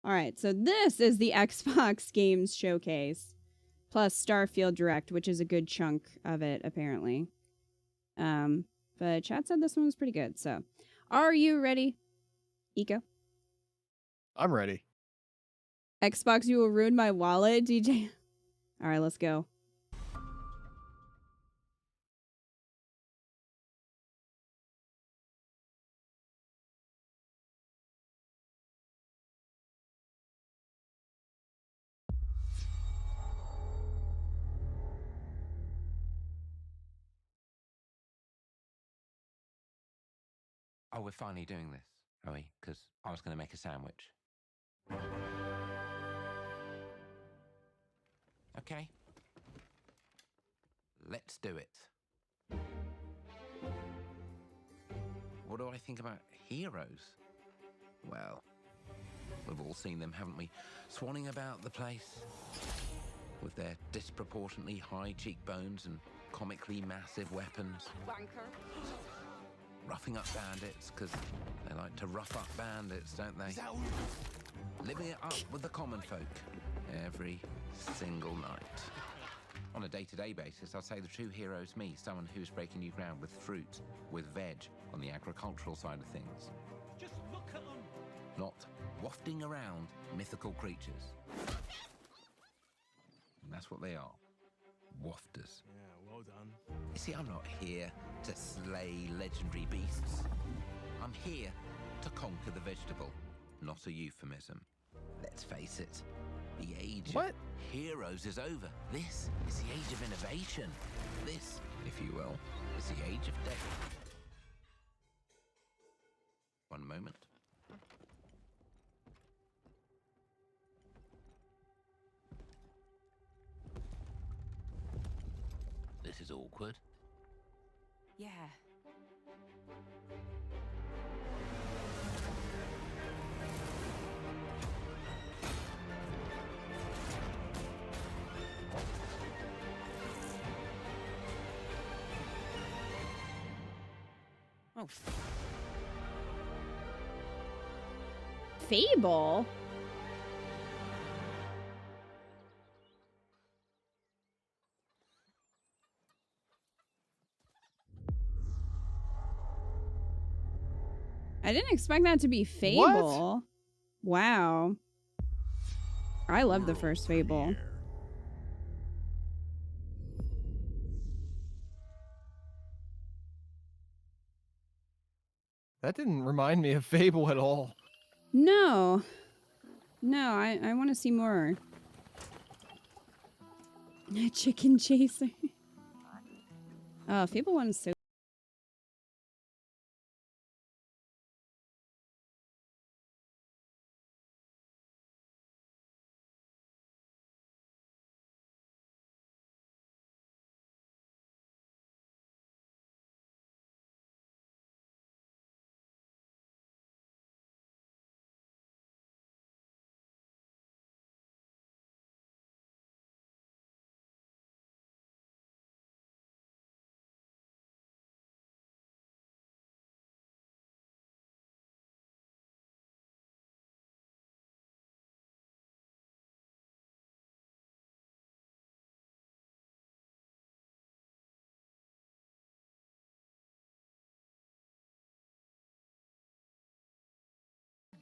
All right, so this is the Xbox Games Showcase plus Starfield Direct, which is a good chunk of it, apparently. But chat said this one was pretty good, so. Are you ready, Eco? I'm ready. Xbox, you will ruin my wallet, DJ. All right, let's go. Oh, we're finally doing this, are we? Because I was going to make a sandwich. Okay. Let's do it. What do I think about heroes? Well, we've all seen them, haven't we? Swanning about the place with their disproportionately high cheekbones and comically massive weapons. Wanker. Roughing up bandits, because they like to rough up bandits, don't they? Living it up with the common folk every single night. On a day-to-day basis, I'd say the true hero is me, someone who's breaking new ground with fruit, with veg, on the agricultural side of things. Just look at them. Not wafting around mythical creatures. And that's what they are. Wafters. Yeah, well done. You see, I'm not here to slay legendary beasts. I'm here to conquer the vegetable, not a euphemism. Let's face it, the age of heroes is over. This is the age of innovation. This, if you will, is the age of death. One moment. This is awkward. Yeah. Oh. Fable? I didn't expect that to be Fable. What? Wow. I love the first Fable. That didn't remind me of Fable at all. No. No, I want to see more. Chicken Chaser. Fable 1 is so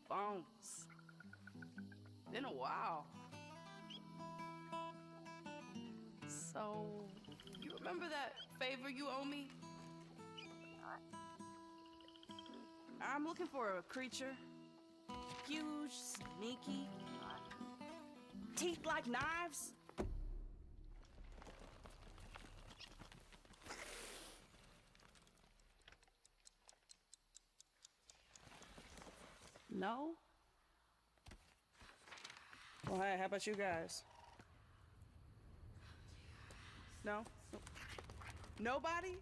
Bones. Been a while. So, you remember that favor you owe me? I'm looking for a creature. Huge, sneaky, teeth like knives. No? Well, hey, how about you guys? No? Nobody?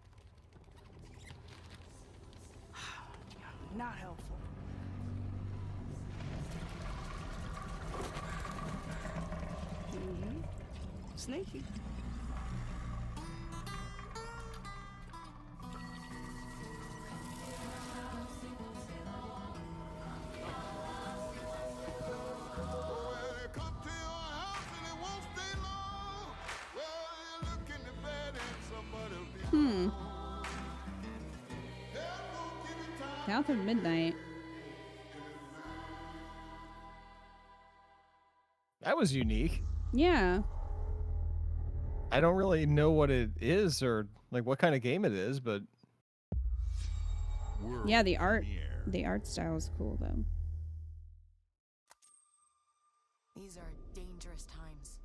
Not helpful. Sneaky. South of Midnight. That was unique. Yeah. I don't really know what it is or like what kind of game it is, but Yeah, the art style is cool though. These are dangerous times.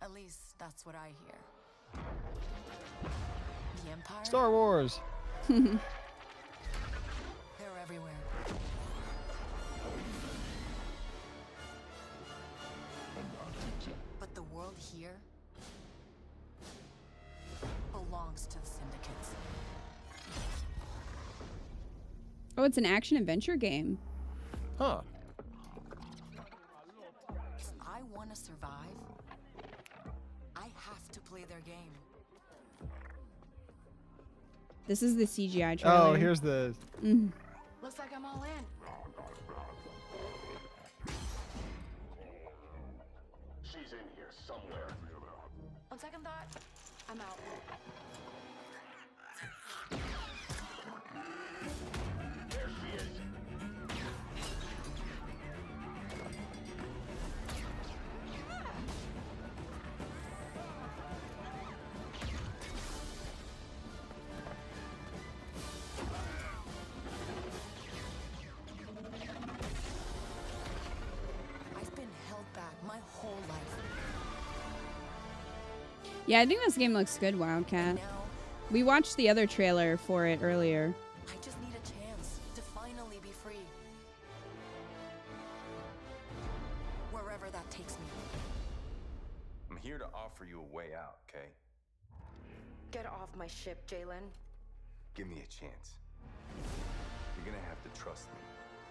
At least that's what I hear. The Empire? Star Wars. They're everywhere. But the world here belongs to the syndicates. Oh, it's an action adventure game. Huh. If I want to survive, I have to play their game. This is the CGI trailer. Oh, here's the Looks like I'm all in. She's in here somewhere. On second thought, I'm out. There she is. I've been held back my whole life. Yeah, I think this game looks good, Wildcat. Now, We watched the other trailer for it earlier. I just need a chance to finally be free. Wherever that takes me. I'm here to offer you a way out, okay? Get off my ship, Jalen. Give me a chance. You're gonna have to trust me.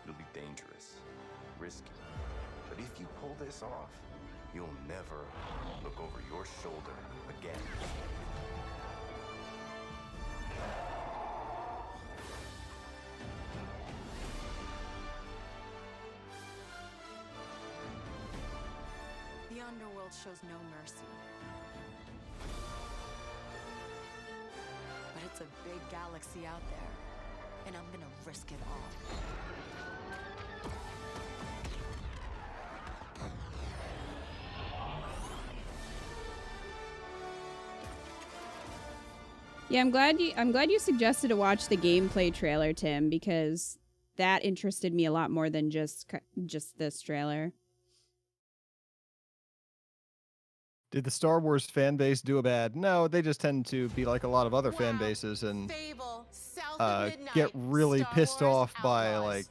It'll be dangerous, risky. But if you pull this off, you'll never look over your shoulder again. The underworld shows no mercy. But it's a big galaxy out there, and I'm gonna risk it all. Yeah, I'm glad you suggested to watch the gameplay trailer, Tim, because that interested me a lot more than just this trailer. Did the Star Wars fan base do a bad? No, they just tend to be like a lot of other fan bases and Fable, South of Midnight, get really Star pissed Wars off by Outlaws. like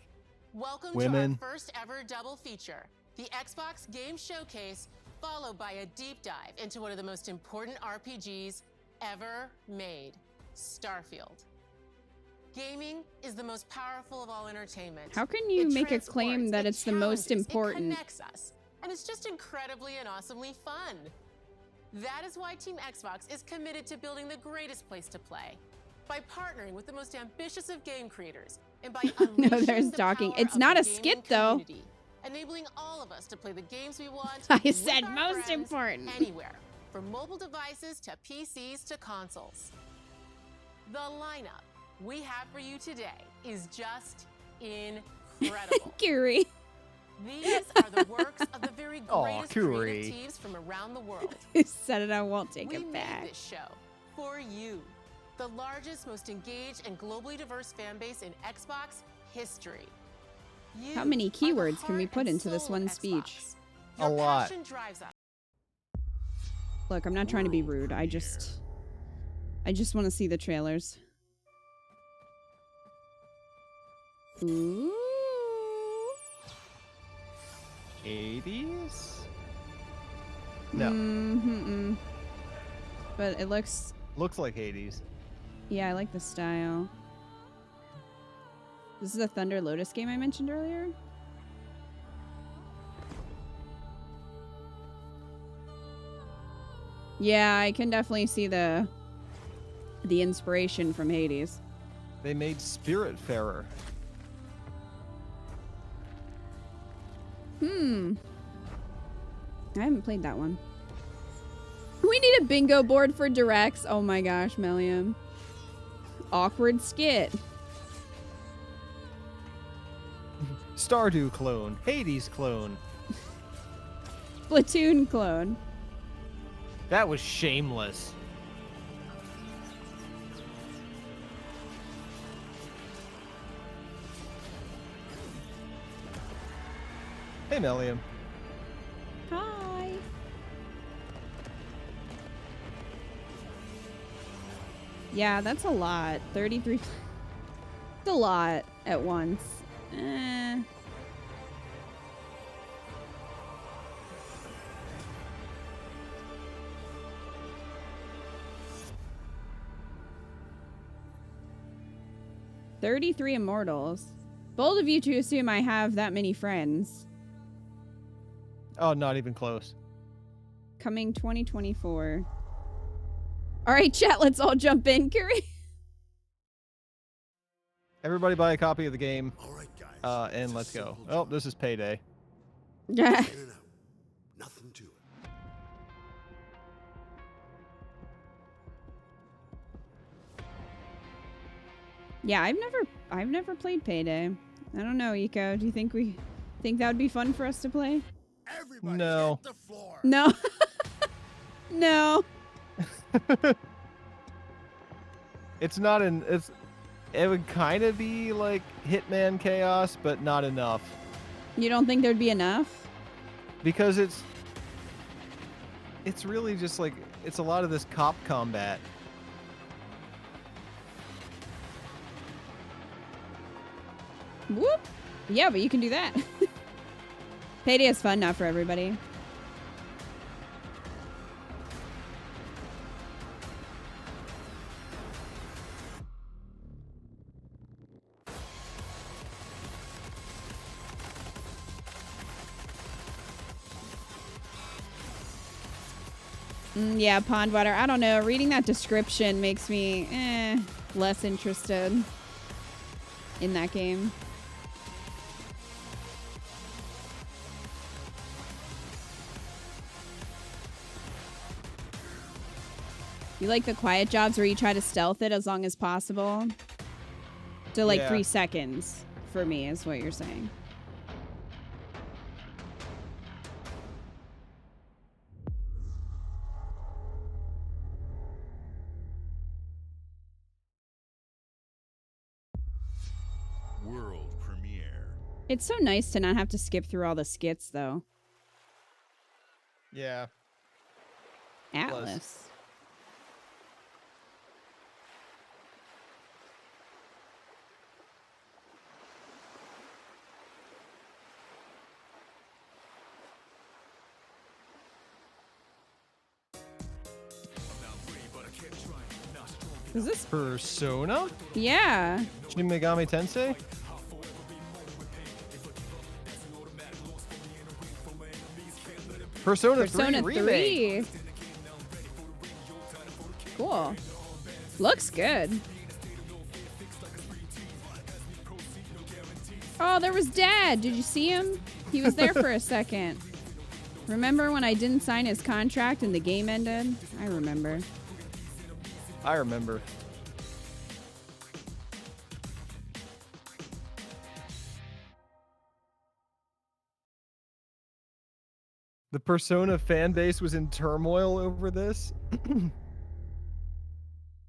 Welcome women. to our first ever double feature, the Xbox Game Showcase, followed by a deep dive into one of the most important RPGs ever made, Starfield. Gaming is the most powerful of all entertainment. How can you It make a claim transports, that it it's the most challenges, important? It connects us, and it's just incredibly and awesomely fun. That is why Team Xbox is committed to building the greatest place to play. By partnering with the most ambitious of game creators, and by unleashing there's the talking. power It's of not the a gaming skit, though. community, enabling all of us to play the games we want. I with said our most friends important. Anywhere, from mobile devices to PCs to consoles. The lineup we have for you today is just incredible. Curie. These are the works of the very Aw, greatest Curie. creative teams from around the world. Who said it? I won't take We it made back. this show for you, the largest, most engaged, and globally diverse fan base in Xbox history. You How many are the keywords can we heart put and into this soul one of speech? Xbox. A Your lot. passion drives us. Look, I'm not trying to be rude. I just want to see the trailers. Ooh. 80s? No. Mm-hmm. But it looks, Looks like 80s. yeah, I like the style. This is the Thunder Lotus game I mentioned earlier. Yeah, I can definitely see the inspiration from Hades. They made Spiritfarer. I haven't played that one. We need a bingo board for directs. Oh my gosh, Melium. Awkward skit. Stardew clone. Hades clone. Splatoon clone. That was shameless. Hey, Melium. Hi. Yeah, that's a lot. 33. It's a lot at once. Eh. "33 immortals. Bold of you to assume I have that many friends. Oh, not even close. Coming 2024. All right, chat, let's all jump in, Curry. Everybody buy a copy of the game, All right, guys. and it's a let's go. simple Oh, job. this is payday. Yeah. In and out. Nothing to it. Yeah, I've never played Payday. I don't know, Eco. Do you think that would be fun for us to play? Everybody No. hit the floor. No. No. It's not in. It would kind of be like Hitman Chaos, but not enough. You don't think there'd be enough? Because it's really just like, it's a lot of this cop combat. Whoop. Yeah, but you can do that. Payday is fun, not for everybody. Yeah, pond water. I don't know. Reading that description makes me less interested in that game. You like the quiet jobs where you try to stealth it as long as possible? To like 3 seconds for me is what you're saying. World premiere. It's so nice to not have to skip through all the skits, though. Yeah. Atlas. Is this Persona? Yeah. Shin Megami Tensei? Persona 3 remake. Cool. Looks good. Oh, there was Dad. Did you see him? He was there for a second. Remember when I didn't sign his contract and the game ended? I remember. I remember. The Persona fan base was in turmoil over this.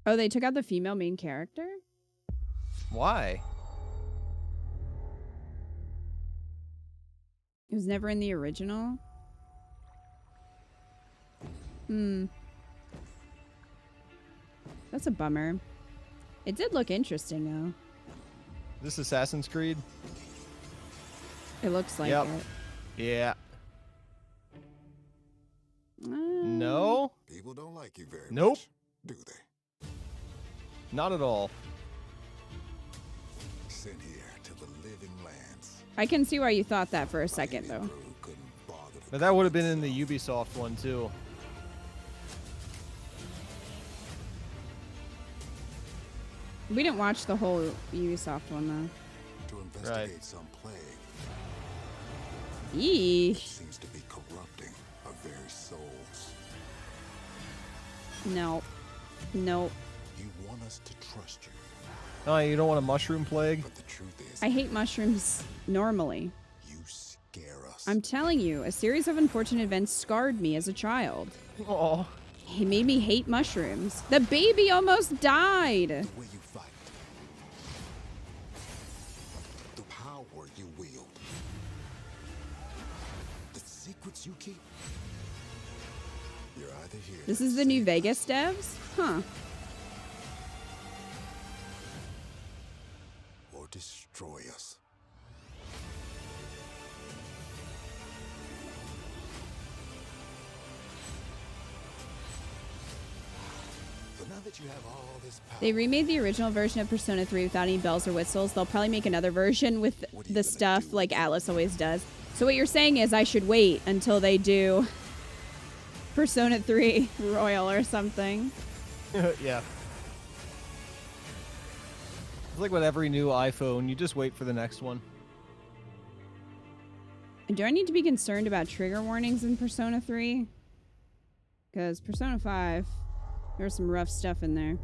Oh, they took out the female main character? Why? It was never in the original? That's a bummer. It did look interesting, though. This Assassin's Creed? It looks like Yep. it. Yeah. No? People don't like you very Nope. much, do they? Not at all. Sent here to the living lands. I can see why you thought that for a second, though. Couldn't bother to But that would have been in the Ubisoft one, too. We didn't watch the whole Ubisoft one, though. to investigate some plague Eesh. seems to be corrupting our very souls. No. Nope. You want us to trust you, Oh, you don't want a mushroom plague? But the truth is, I hate mushrooms normally. you scare us. I'm telling you, a series of unfortunate events scarred me as a child. Oh. It made me hate mushrooms. The baby almost died. The way you fight. The power you wield. The secrets you keep. You're either here. This to is the new save Vegas devs? Huh. or destroy us. So now that you have all this power, They remade the original version of Persona 3 without any bells or whistles. They'll probably make another version with What are you the gonna stuff do like with it? Atlas always does. So what you're saying is I should wait until they do Persona 3 Royal or something. Yeah. It's like with every new iPhone, you just wait for the next one. Do I need to be concerned about trigger warnings in Persona 3? Because Persona 5, there's some rough stuff in there.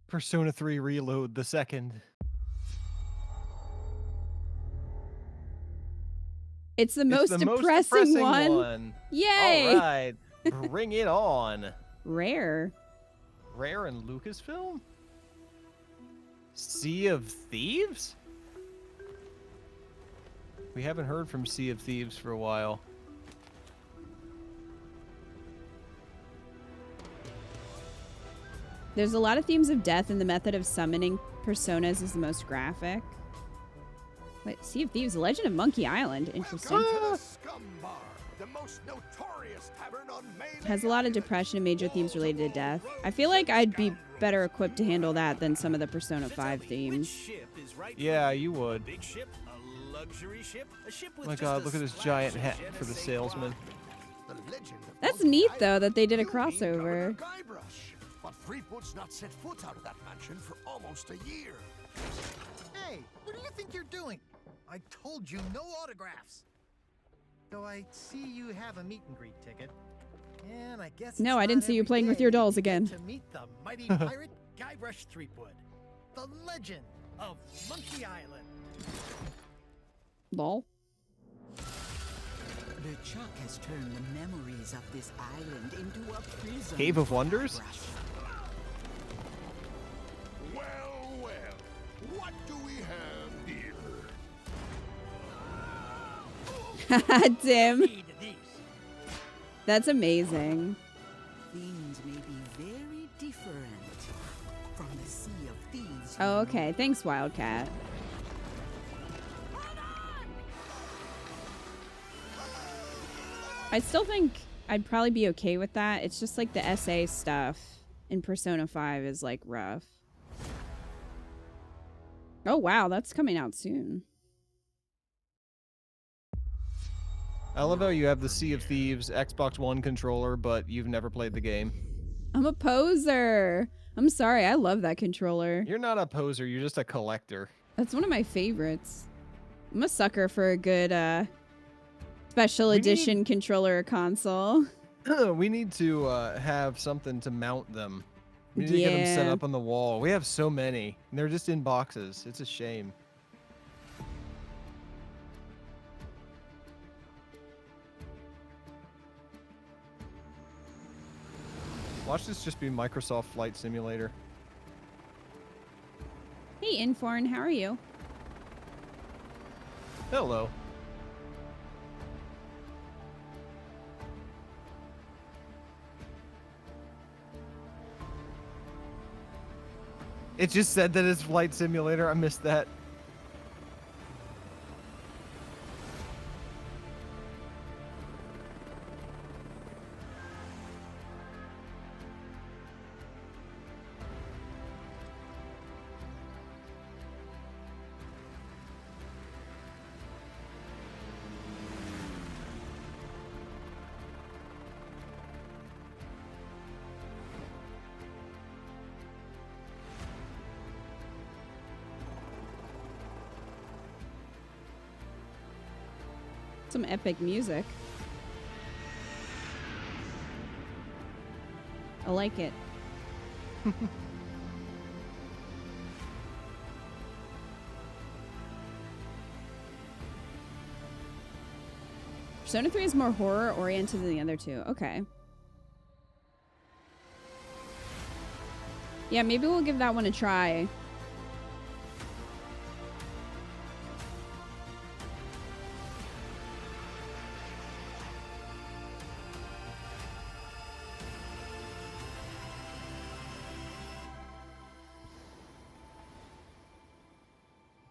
Persona 3 Reload, the second. It's the It's most the depressing one. one. Yay! All right. Bring it on. Rare. Rare and Lucasfilm? Sea of Thieves? We haven't heard from Sea of Thieves for a while. There's a lot of themes of death, and the method of summoning personas is the most graphic. Wait, Sea of Thieves, Legend of Monkey Island. Interesting. Welcome to the Scum Bar, the most notorious tavern on Main Has a lot of depression and major themes related to death. I feel like I'd be better equipped to handle that than some of the Persona 5 themes. Yeah, you would. Big ship, a luxury ship, a ship with Oh my just god, a look at this splash giant of hat je ne for the sais salesman. quoi. The legend of That's Monkey neat, Island. though, that they did a You mean crossover. Governor Guybrush, but Threepwood's not set foot out of that mansion for almost a year. Hey, what do you think you're doing? I told you no autographs. So I see you have a meet and greet ticket. And I guess No, it's I didn't not see you every playing with day your dolls you get again. To meet the mighty pirate Guybrush Threepwood, the legend of Monkey Island. Lol. The Chuck has turned the memories of this island into a prison. Cave of for Wonders? Guybrush. Well, well, what do we have here? Tim. Read these. That's amazing. Things may be very different from the Sea of Thieves. you Oh, know. okay. Thanks, Wildcat. I still think I'd probably be okay with that. It's just like the SA stuff in Persona 5 is like rough. Oh, wow. That's coming out soon. I love how you have the Sea of Thieves Xbox One controller, but you've never played the game. I'm a poser. I'm sorry. I love that controller. You're not a poser, you're just a collector. That's one of my favorites. I'm a sucker for a good special We need- edition controller or console. We need to have something to mount them. We need to get them set Yeah. up on the wall. We have so many. And they're just in boxes. It's a shame. Watch this just be Microsoft Flight Simulator. Hey, Inforn, how are you? Hello. It just said that it's Flight Simulator. I missed that. Some epic music. I like it. Persona 3 is more horror oriented than the other two. Okay. Yeah, maybe we'll give that one a try.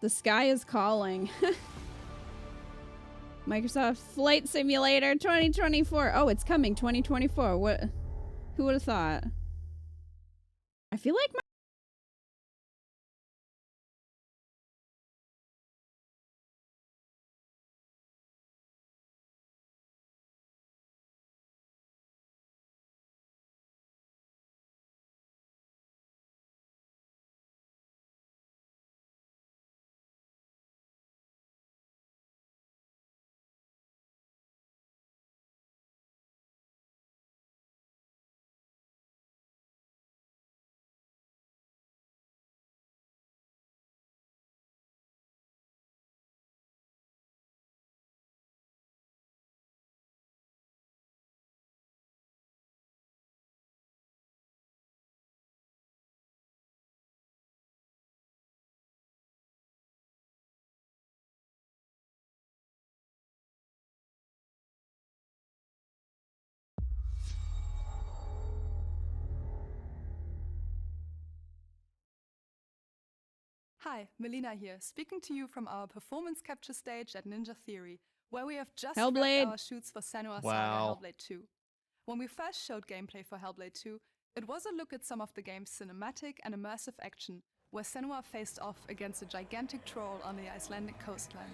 The sky is calling. Microsoft Flight Simulator 2024. Oh, it's coming 2024. What? Who would have thought? I feel like Hi, Melina here, speaking to you from our performance capture stage at Ninja Theory, where we have just Hellblade. wrapped our shoots for Senua's Wow. Saga Hellblade 2. When we first showed gameplay for Hellblade 2, it was a look at some of the game's cinematic and immersive action, where Senua faced off against a gigantic troll on the Icelandic coastline.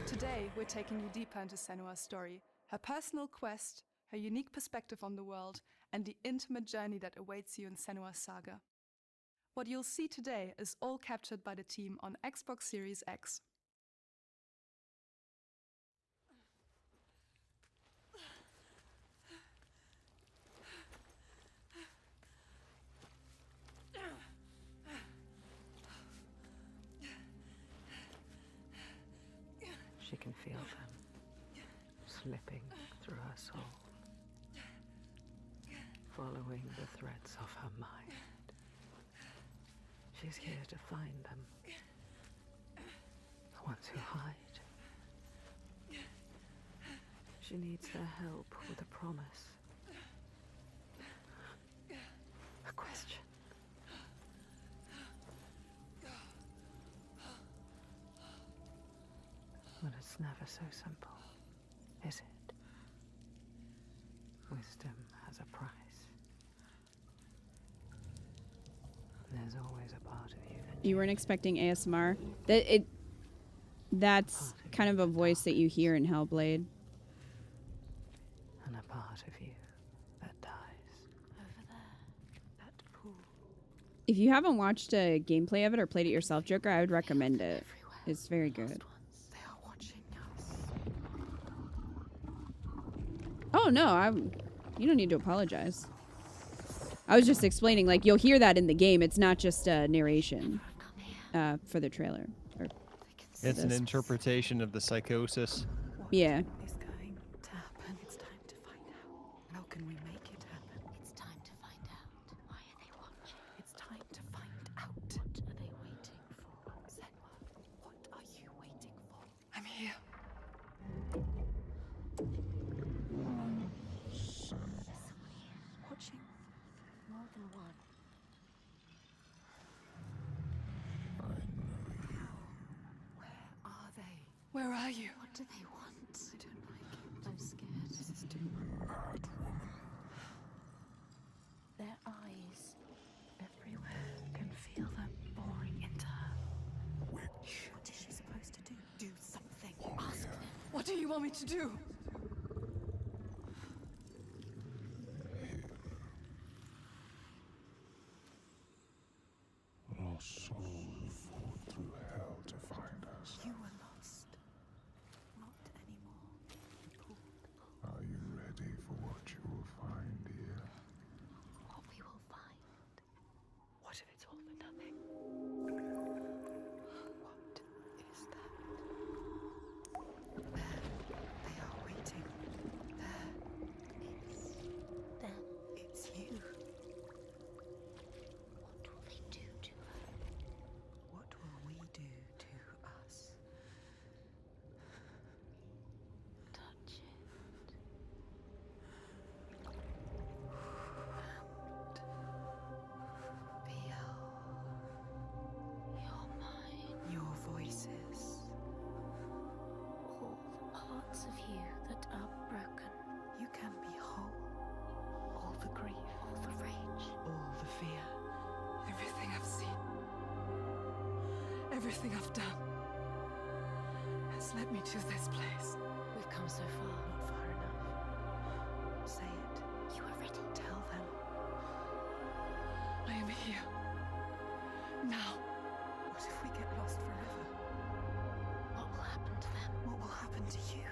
Today, we're taking you deeper into Senua's story, her personal quest, her unique perspective on the world, and the intimate journey that awaits you in Senua's Saga. What you'll see today is all captured by the team on Xbox Series X. She can feel them slipping through her soul, following the threads of her mind. She's here to find them, the ones who hide. She needs their help with a promise, a question. But it's never so simple, is it? Wisdom has a price. There's always a part of you that you weren't expecting ASMR. That's kind of a voice that you hear in Hellblade. and a part of you that dies. Over there, that pool. If you haven't watched a gameplay of it or played it yourself, Joker, I would recommend it. It's very good. They are watching us. Oh no, you don't need to apologize. I was just explaining, like, you'll hear that in the game. It's not just a narration for the trailer. Or It's an interpretation of the psychosis. yeah. Is going to happen. It's time to find out. How can we make it happen? It's time to find out. Why are they watching? It's time to find out. What are they waiting for? Senua, what are you waiting for? I'm here. Watching. More than one. Where are they? Where are you? What do they want? I don't like it. I'm scared. This is too mad woman. Their eyes everywhere. Can feel them boring into her. Witch. What is she supposed to do? Do something. Ask them. What do you want me to do? Our souls fought through hell to find us. You were lost. Not anymore. Are you ready for what you will find here? What we will find. What if it's all for nothing? What if Everything I've done has led me to this place. We've come so far, not far enough. Say it. You are ready. Tell them. I am here. Now. What if we get lost forever? What will happen to them? What will happen to you?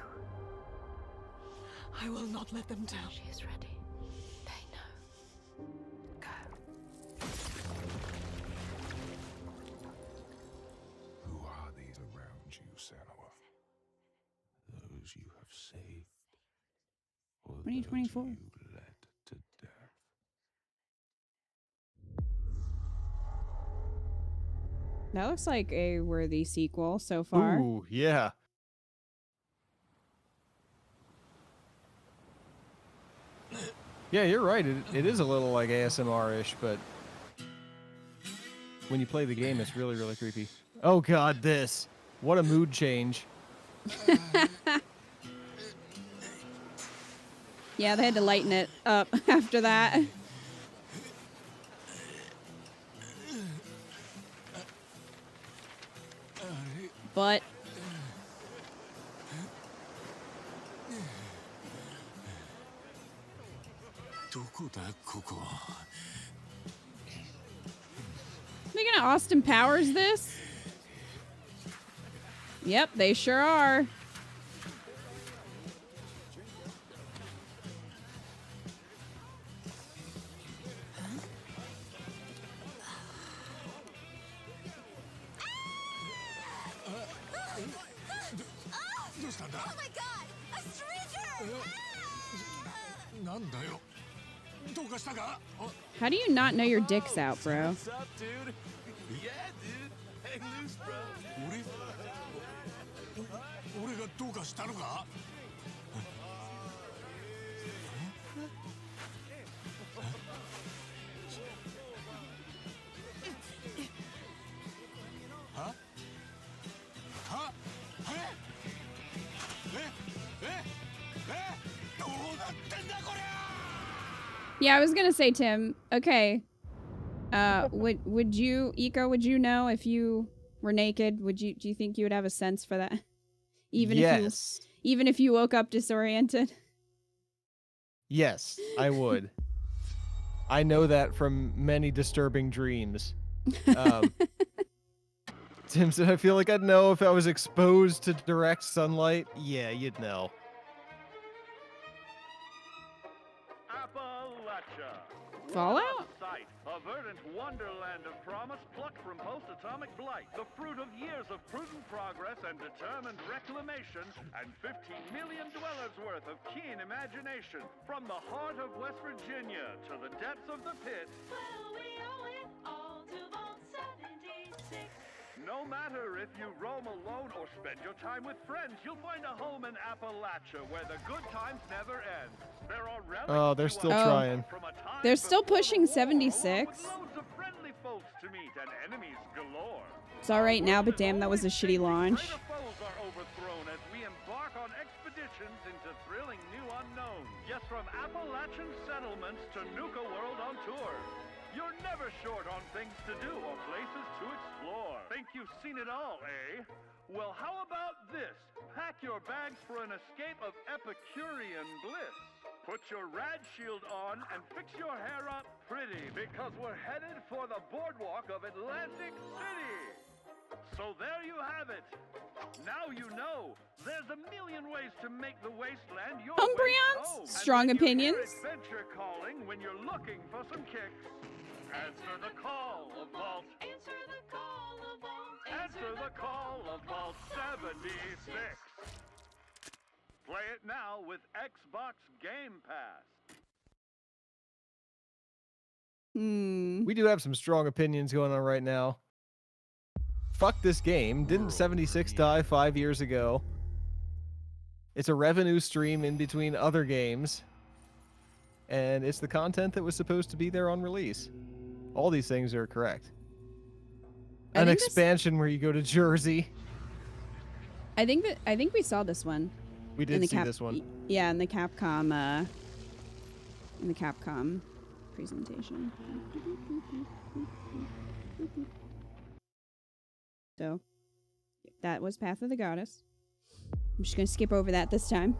I will not let them down. She is ready. They know. Go. Who are these around you, Senua? Those you have saved? Or 2024. those you led to death? That looks like a worthy sequel so far. Ooh, yeah. Yeah, you're right. It is a little like ASMR-ish, but when you play the game, it's really, really creepy. Oh god, this. What a mood change. Yeah, they had to lighten it up after that. But they gonna Austin Powers this? Yep, they sure are. Oh my god! A stranger! How do you not know your dick's out, bro? What's up, dude? Yeah, dude. Hang loose, bro. Yeah, I was gonna say, Tim. Okay. Would you, Eco? Would you know if you were naked? Do you think you would have a sense for that? Even if you woke up disoriented. Yes, I would. I know that from many disturbing dreams. Tim said, I feel like I'd know if I was exposed to direct sunlight. Yeah, you'd know. Appalachia. Fallout? Sight, a verdant wonderland of promise plucked from post-atomic blight, the fruit of years of prudent progress and determined reclamation, and 15 million dwellers worth of keen imagination. From the heart of West Virginia to the depths of the pit. Well, we owe it all to Vault 76. No matter if you roam alone or spend your time with friends, you'll find a home in Appalachia where the good times never end. There are relics. Oh, they're still trying. They're still pushing 76. Loads of friendly folks to meet and enemies galore. It's all right now, but damn, that was a shitty launch. Greater foes are overthrown as we embark on expeditions into thrilling new unknowns. Yes, from Appalachian settlements to Nuka World on tour. You're never short on things to do or places to explore. Think you've seen it all, eh? Well, how about this? Pack your bags for an escape of Epicurean bliss. Put your rad shield on and fix your hair up pretty, because we're headed for the boardwalk of Atlantic City. So there you have it. Now you know. There's a million ways to make the wasteland your Umbreons? Strong opinions? Adventure calling when you're looking for some kicks. Answer the call of Vault. Answer the call of Vault. Answer the call of Vault 76. Play it now with Xbox Game Pass. We do have some strong opinions going on right now. Fuck this game. Didn't 76 die 5 years ago? It's a revenue stream in between other games. And it's the content that was supposed to be there on release. All these things are correct. An expansion where you go to Jersey. I think we saw this one. We did see this one. Yeah, in the Capcom presentation. So that was Path of the Goddess. I'm just going to skip over that this time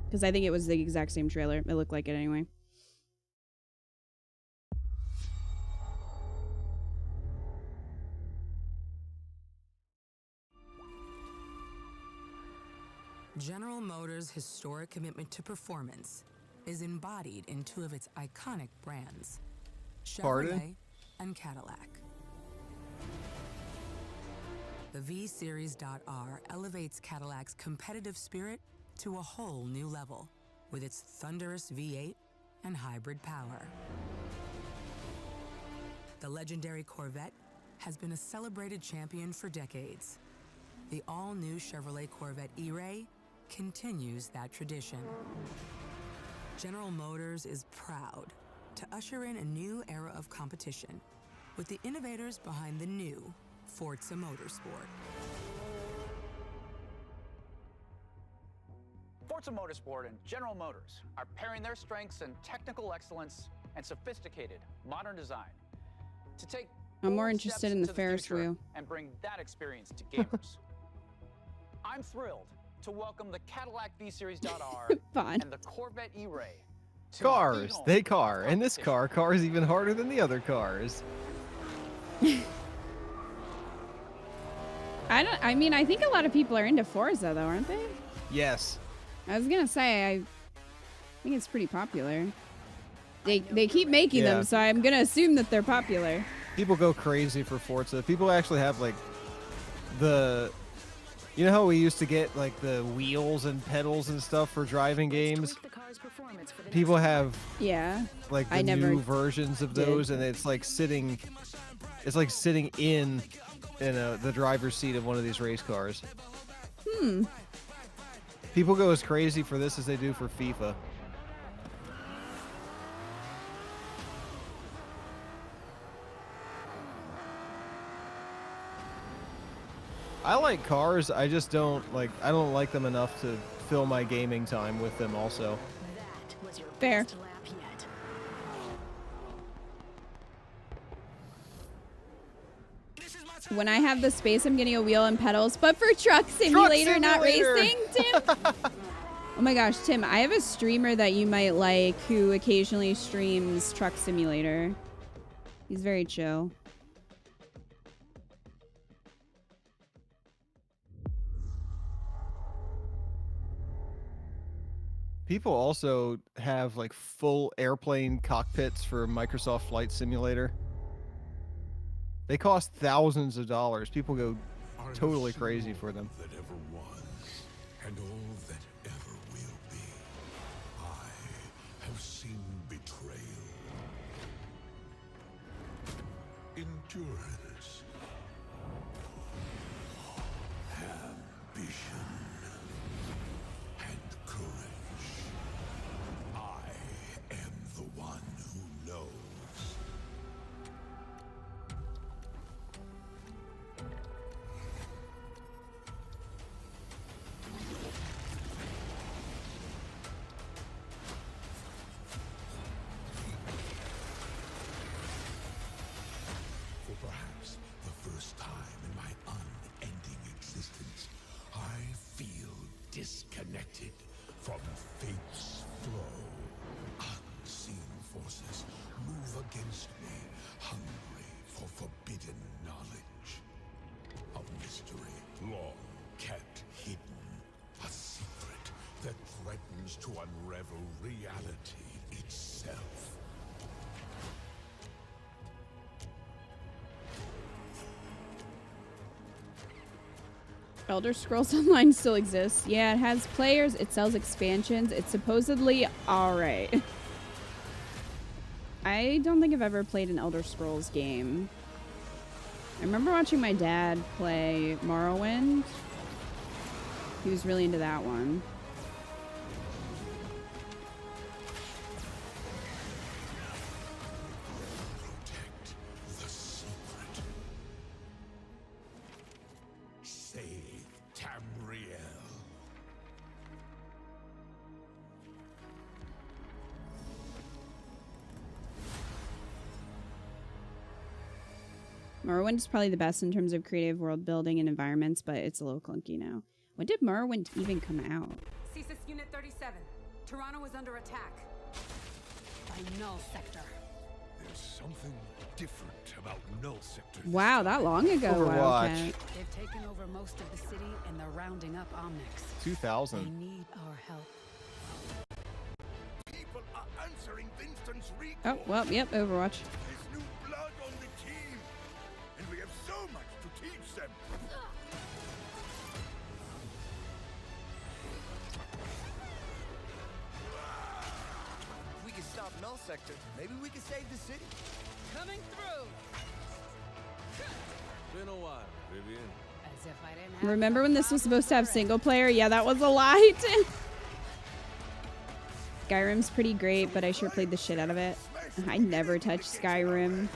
because I think it was the exact same trailer. It looked like it anyway. General Motors' historic commitment to performance is embodied in two of its iconic brands, Chevrolet and Cadillac. The V-Series.R elevates Cadillac's competitive spirit to a whole new level with its thunderous V8 and hybrid power. The legendary Corvette has been a celebrated champion for decades. The all-new Chevrolet Corvette E-Ray continues that tradition. General Motors is proud to usher in a new era of competition with the innovators behind the new Forza Motorsport. Forza Motorsport and General Motors are pairing their strengths in technical excellence and sophisticated modern design to take I'm more bold interested steps in the into Ferris future wheel. and bring that experience to gamers. I'm thrilled to welcome the Cadillac V-Series.R Fun. and the Corvette E-Ray. Cars, they car, and this car is even harder than the other cars. I mean, I think a lot of people are into Forza though, aren't they? Yes. I was gonna say, I think it's pretty popular. They keep making them, so I'm gonna assume that they're popular. People go crazy for Forza. People actually have like you know how we used to get like the wheels and pedals and stuff for driving games? People have like the new versions of those, and it's like sitting in the driver's seat of one of these race cars. People go as crazy for this as they do for FIFA. I like cars, I just don't like them enough to fill my gaming time with them also. Fair. When I have the space, I'm getting a wheel and pedals, but for truck simulator, not racing, Tim. Oh my gosh, Tim, I have a streamer that you might like who occasionally streams Truck Simulator. He's very chill. People also have like full airplane cockpits for Microsoft Flight Simulator. They cost thousands of dollars. People go totally crazy for them. That ever was, and all that ever will be. I have seen betrayal, endurance, ambition, and courage. I am the one who knows. For perhaps the first time in my unending existence, I feel disconnected from fate's flow. Unseen forces move against me, hungry for forbidden knowledge. A mystery long kept hidden. A secret that threatens to unravel reality itself. Elder Scrolls Online still exists. Yeah, it has players. It sells expansions. It's supposedly alright. I don't think I've ever played an Elder Scrolls game. I remember watching my dad play Morrowind. He was really into that one. Protect the secret. Save Tamriel. Morrowind is probably the best in terms of creative world building and environments, but it's a little clunky now. When did Morrowind even come out? CSIS Unit 37. Toronto is under attack. By Null Sector. There's something different about Null Sector. Wow, that long ago. Overwatch. Wildcat. They've taken over most of the city and they're rounding up Omnics. 2000. They need our help. People are answering Winston's recall. Oh, well, yep, Overwatch. There's new blood on the team, and we have so much to teach them. If we can stop Null Sector, maybe we can save the city. Coming through. Been a while, Vivian. As if I didn't have Remember when this was supposed to have single player? Yeah, that was a lie. Skyrim's pretty great, but I sure played the shit out of it. I never touched Skyrim.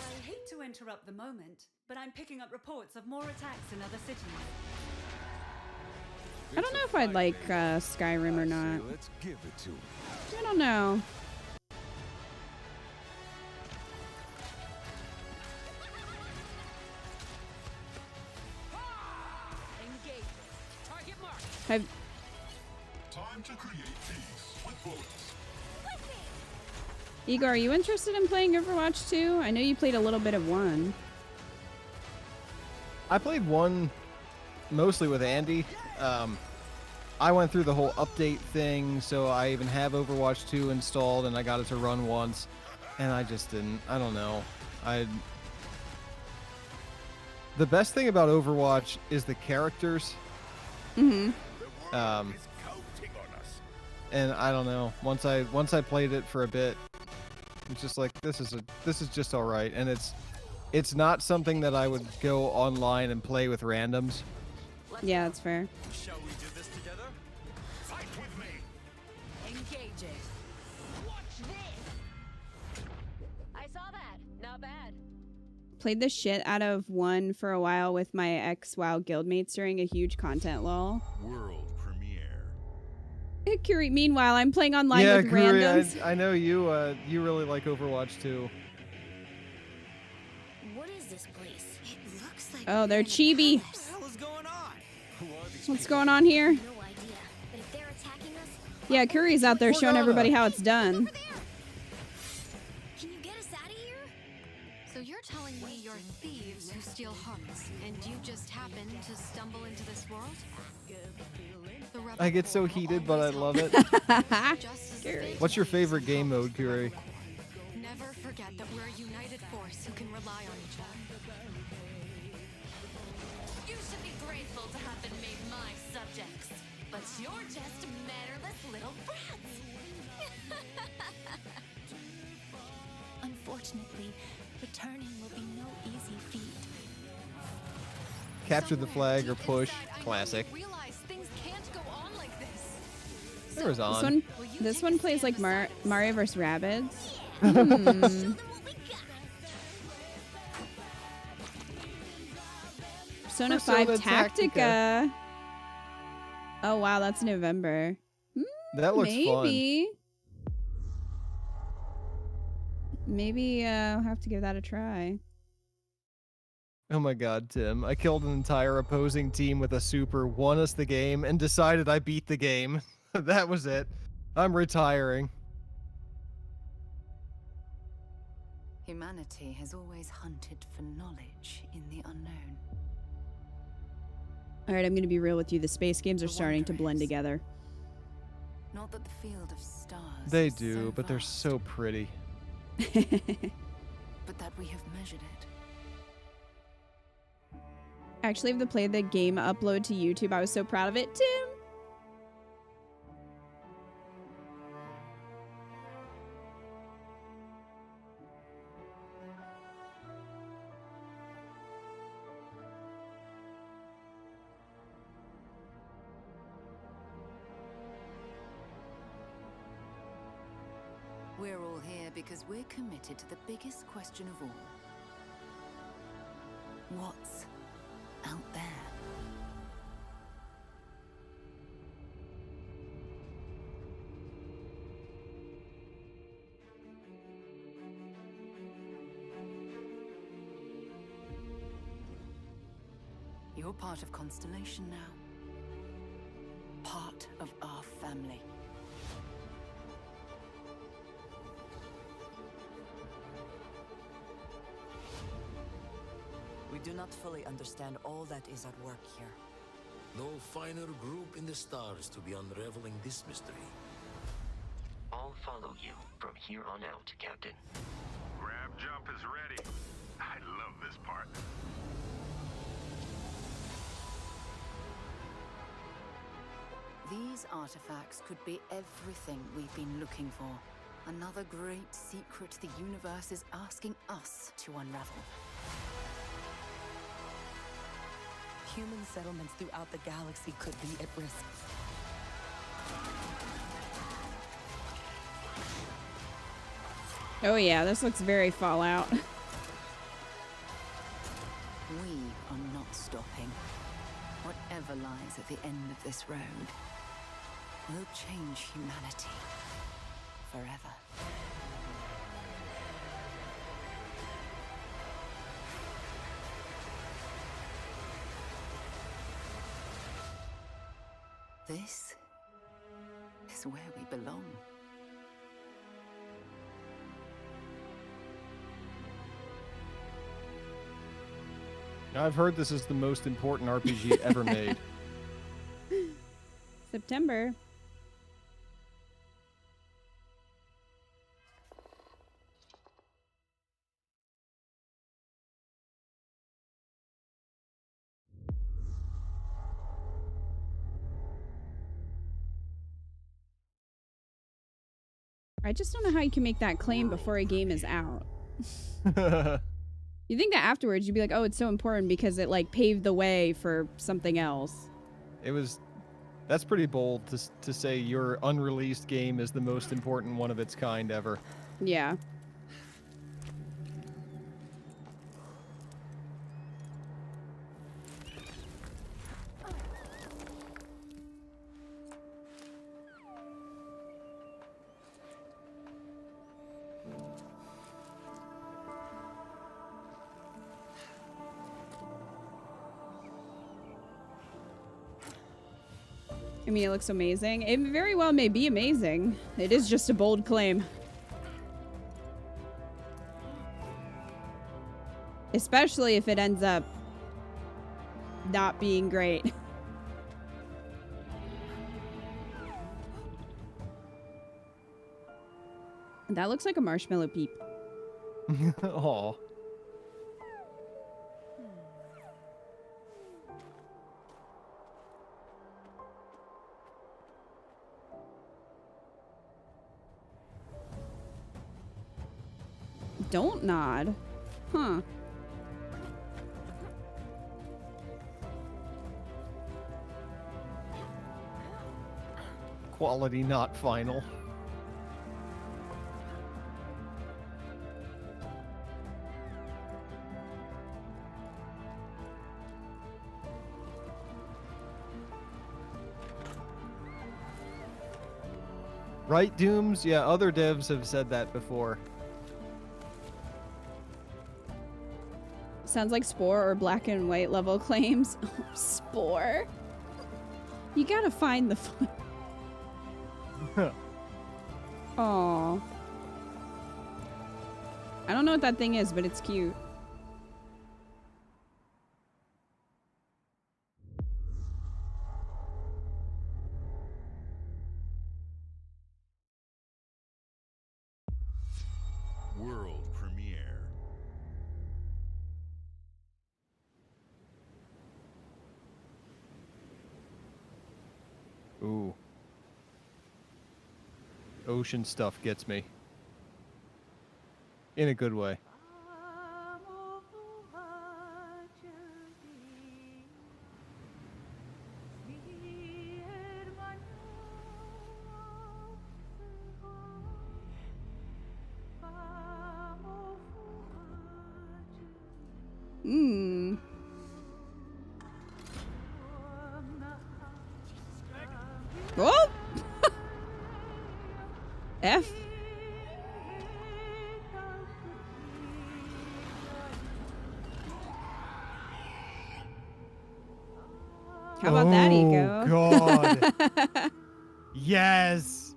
I hate to interrupt the moment, but I'm picking up reports of more attacks in other cities. I don't know if I'd like Skyrim or not. Let's give it to him. I don't know. Engage. Target mark. I've Time to create peace with bullets. Igor, are you interested in playing Overwatch 2? I know you played a little bit of 1. I played 1 mostly with Andy. I went through the whole update thing, so I even have Overwatch 2 installed, and I got it to run once, and I just didn't. I don't know. The best thing about Overwatch is the characters. Mm-hmm. And I don't know. Once I played it for a bit, it's just like this is just all right, and it's not something that I would go online and play with randoms. Yeah, that's fair. Shall we do this together? Fight with me. Engaging. Watch this. I saw that. Not bad. Played the shit out of 1 for a while with my ex-WoW guildmates during a huge content lull. World premiere. Curie, meanwhile, I'm playing online Yeah, with Curie, randoms. I know you really like Overwatch too. What is this place? It looks like Oh, they're chibi. What the hell is going on? Who are these What's going on here? No idea. But if they're attacking us, Yeah, Curie's out there showing everybody how it's done. can you get us out of here? So you're telling me you're thieves who steal hearts, and you just happened to stumble into this world? I get so heated, but I love it. What's your favorite game mode, Curie? Never forget that we're a united force who can rely on each other. You should be grateful to have been made my subjects. But you're just mannerless little brats. Unfortunately, returning will be no easy feat. Capture the flag or push. Classic. Realize things can't go on like this. There was on. This one plays like Mario vs. Rabbids. Hmm. Persona 5 Tactica. Oh wow, that's November. That looks maybe. Maybe I'll have to give that a try. Oh my god, Tim. I killed an entire opposing team with a super, won us the game, and decided I beat the game. That was it. I'm retiring. Humanity has always hunted for knowledge in the unknown. All right, I'm going to be real with you. The space games are starting to blend together. Not that the field of stars They is do, so but they're vast, so pretty. but that we have measured it. I actually have to play the game upload to YouTube. I was so proud of it, Tim. We're all here because we're committed to the biggest question of all. What's out there? You're part of Constellation now. Part of our family. We do not fully understand all that is at work here. No finer group in the stars to be unraveling this mystery. I'll follow you from here on out, Captain. Grab jump is ready. I love this part. These artifacts could be everything we've been looking for. Another great secret the universe is asking us to unravel. Human settlements throughout the galaxy could be at risk. Oh yeah, this looks very Fallout. We are not stopping. Whatever lies at the end of this road will change humanity forever. This is where we belong. I've heard this is the most important RPG ever made. September. I just don't know how you can make that claim before a game is out. You think that afterwards you'd be like, oh, it's so important because it like paved the way for something else. That's pretty bold to say your unreleased game is the most important one of its kind ever. Yeah. I mean, it looks amazing. It very well may be amazing. It is just a bold claim. Especially if it ends up not being great. That looks like a marshmallow peep. Aw. Don't nod. Huh. Quality not final. Right, Dooms? Yeah, other devs have said that before. Sounds like Spore or Black and White level claims. Oh, Spore. You gotta find the fun. Aww. I don't know what that thing is, but it's cute. World premiere. Ooh. Ocean stuff gets me. In a good way. Mmm. Oh! F. How about that, Eco? God. Yes.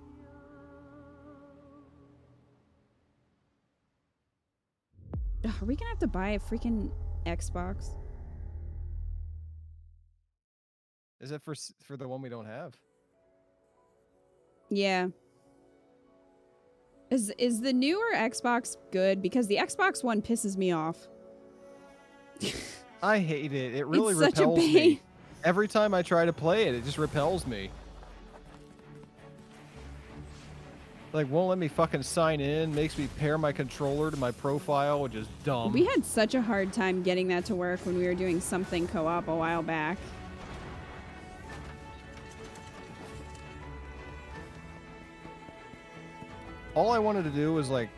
Ugh, are we gonna have to buy a freaking Xbox? Is it for the one we don't have? Yeah. Is the newer Xbox good? Because the Xbox One pisses me off. I hate it. It really It's such a repels pain. me. Every time I try to play it, it just repels me. Like, won't let me fucking sign in, makes me pair my controller to my profile, which is dumb. We had such a hard time getting that to work when we were doing something co-op a while back. All I wanted to do was, like,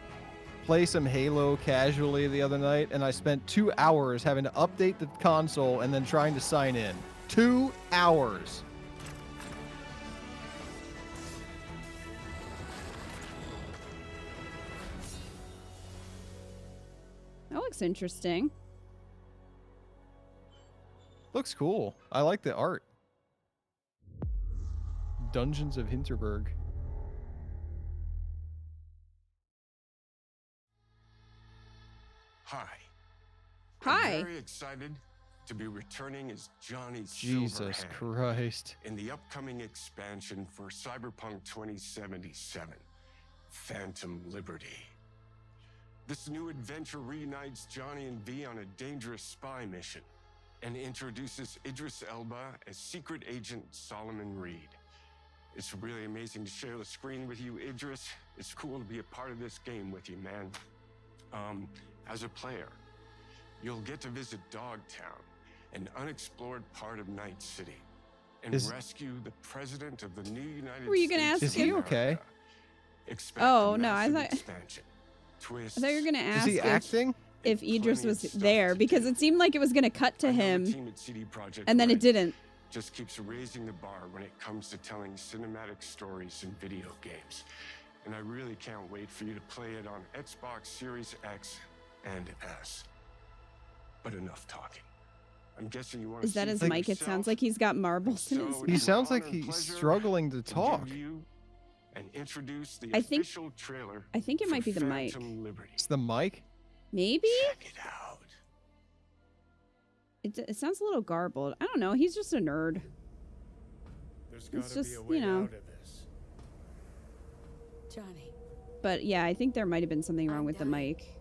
play some Halo casually the other night, and I spent 2 hours having to update the console and then trying to sign in. 2 hours. That looks interesting. Looks cool. I like the art. Dungeons of Hinterberg. Hi. Hi. I'm very excited to be returning as Johnny Jesus Silverhand Christ. in the upcoming expansion for Cyberpunk 2077, Phantom Liberty. This new adventure reunites Johnny and V on a dangerous spy mission and introduces Idris Elba as secret agent Solomon Reed. It's really amazing to share the screen with you, Idris. It's cool to be a part of this game with you, man. As a player, you'll get to visit Dogtown, an unexplored part of Night City, and rescue the president of the new United States. Were you gonna ask Is he okay? Oh no, I thought Twist. you were gonna ask Is he acting? if Idris was there, because it seemed like it was gonna cut to him, and then it didn't. Just keeps raising the bar when it comes to telling cinematic stories in video games. And I really can't wait for you to play it on Xbox Series X and S. But enough talking. I'm guessing you want to Is that see his for mic? It yourself. sounds like he's got marbles in his So mouth. He sounds like honor and he's pleasure struggling to talk. interview you and introduce the I think- official trailer I think it for might be the mic. Phantom Liberty. It's the mic? Maybe? Check it out. It sounds a little garbled. I don't know. He's just a nerd. There's It's gotta just, be a way you know. out of this. Johnny, But yeah, I think there might have been something wrong with the dying. mic.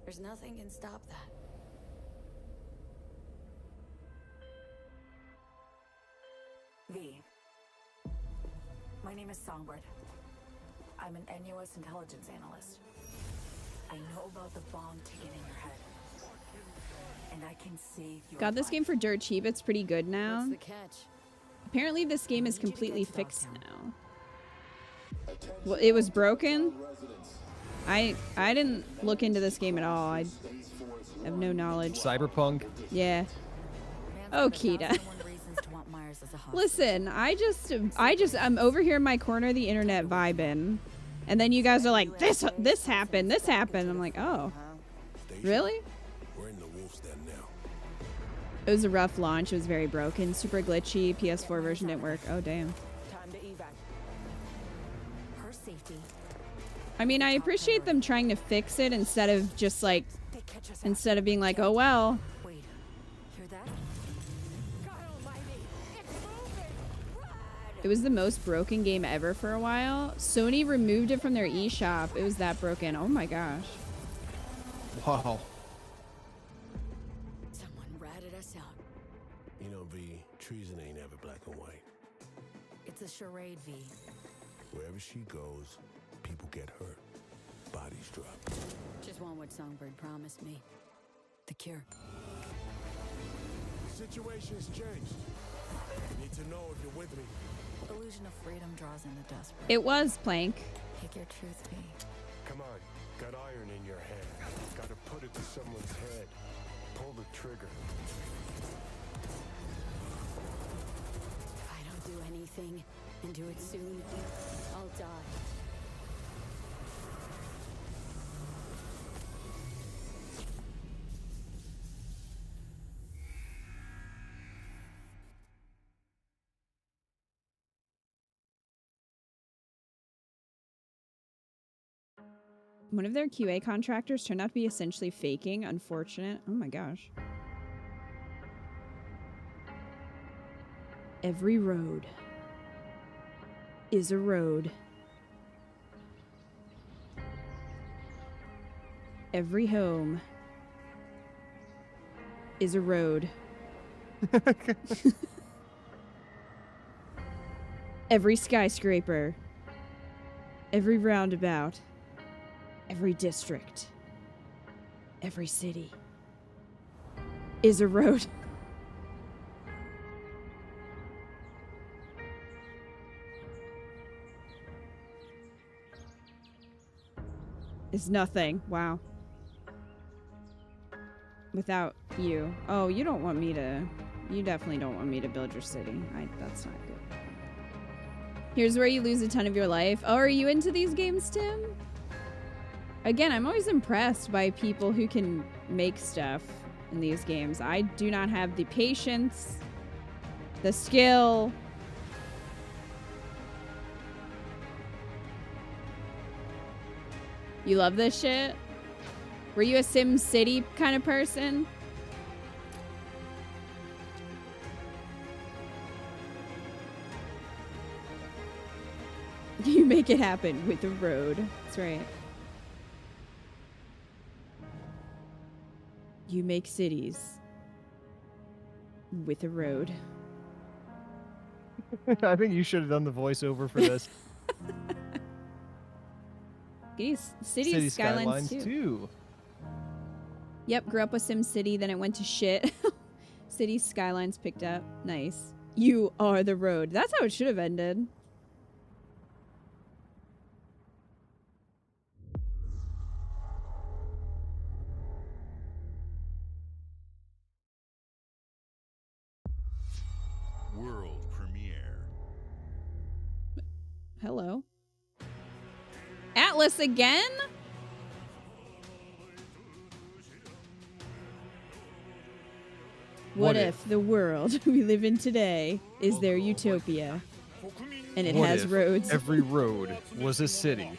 there's nothing can stop that. V. My name is Songbird. I'm an NUS intelligence analyst. I know about the bomb ticking in your head. And I can save your Got this game for dirt cheap. It's pretty good now. What's the catch? Apparently this game is completely fixed now. Well, it was broken. I didn't look into this game at all. I have no knowledge. Cyberpunk. Yeah. Oh, Kita. Listen, I'm over here in my corner of the internet vibing, and then you guys are like, this happened. I'm like, oh, really? We're in the wolf's den now. It was a rough launch. It was very broken, super glitchy. PS4 version didn't work. Oh damn. Time to evac. Her safety. I mean, I appreciate them trying to fix it instead of just like, instead of being like, oh well. Wait, hear that? It was the most broken game ever for a while. Sony removed it from their eShop. It was that broken. Oh my gosh. Wow. Someone ratted us out. You know, V, treason ain't ever black and white. It's a charade, V. Wherever she goes, people get hurt. Bodies drop. Just want what Songbird promised me. The cure. The situation's changed. You need to know if you're with me. Illusion of freedom draws in the desperate. It was Plank. Pick your truth, V. Come on. Got iron in your hand. Gotta put it to someone's head. Pull the trigger. If I don't do anything, and do it soon, I'll die. One of their QA contractors turned out to be essentially faking. Unfortunate. Oh my gosh. Every road is a road. Every home is a road. Every skyscraper, every roundabout, every district, every city is a road. It's nothing. Wow. Without you. Oh, you don't want me to... You definitely don't want me to build your city. That's not good. Here's where you lose a ton of your life. Oh, are you into these games, Tim? Again, I'm always impressed by people who can make stuff in these games. I do not have the patience, the skill. You love this shit? Were you a Sim City kind of person? You make it happen with the road. That's right. You make cities with a road. I think you should have done the voiceover for this. City Skylines too. Yep, grew up with Sim City, then it went to shit. City Skylines picked up. Nice. You are the road. That's how it should have ended. World premiere. Hello. Atlas again? What if the world we live in today is their utopia? And it What has if roads. every road was a city?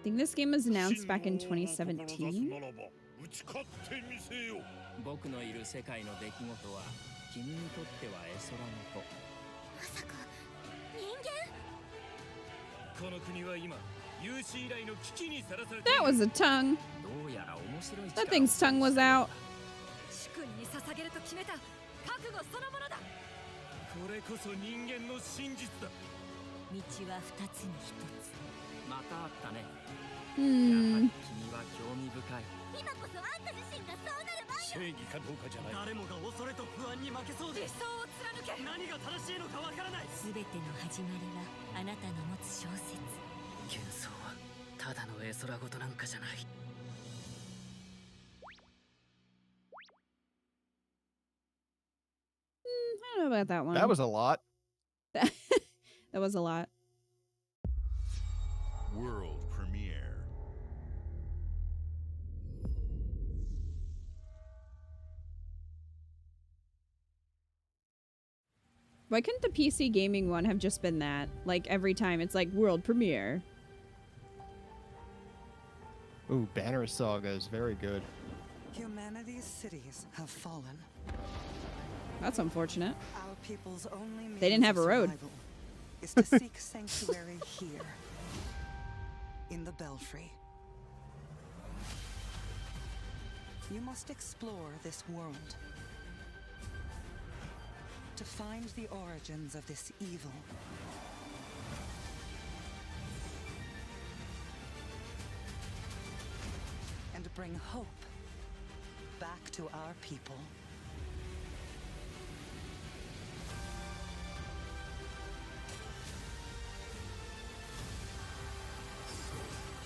I think this game was announced back in 2017. That was a tongue. That thing's tongue was out. Hmm. I don't know about that one. That was a lot. That was a lot. World premiere. Why couldn't the PC gaming one have just been that? Like every time it's like world premiere. Ooh, Banner Saga is very good. Humanity's cities have fallen. That's unfortunate. Our people's only means They didn't have a of road. survival is to seek sanctuary here, in the Belfry. You must explore this world to find the origins of this evil. And bring hope back to our people.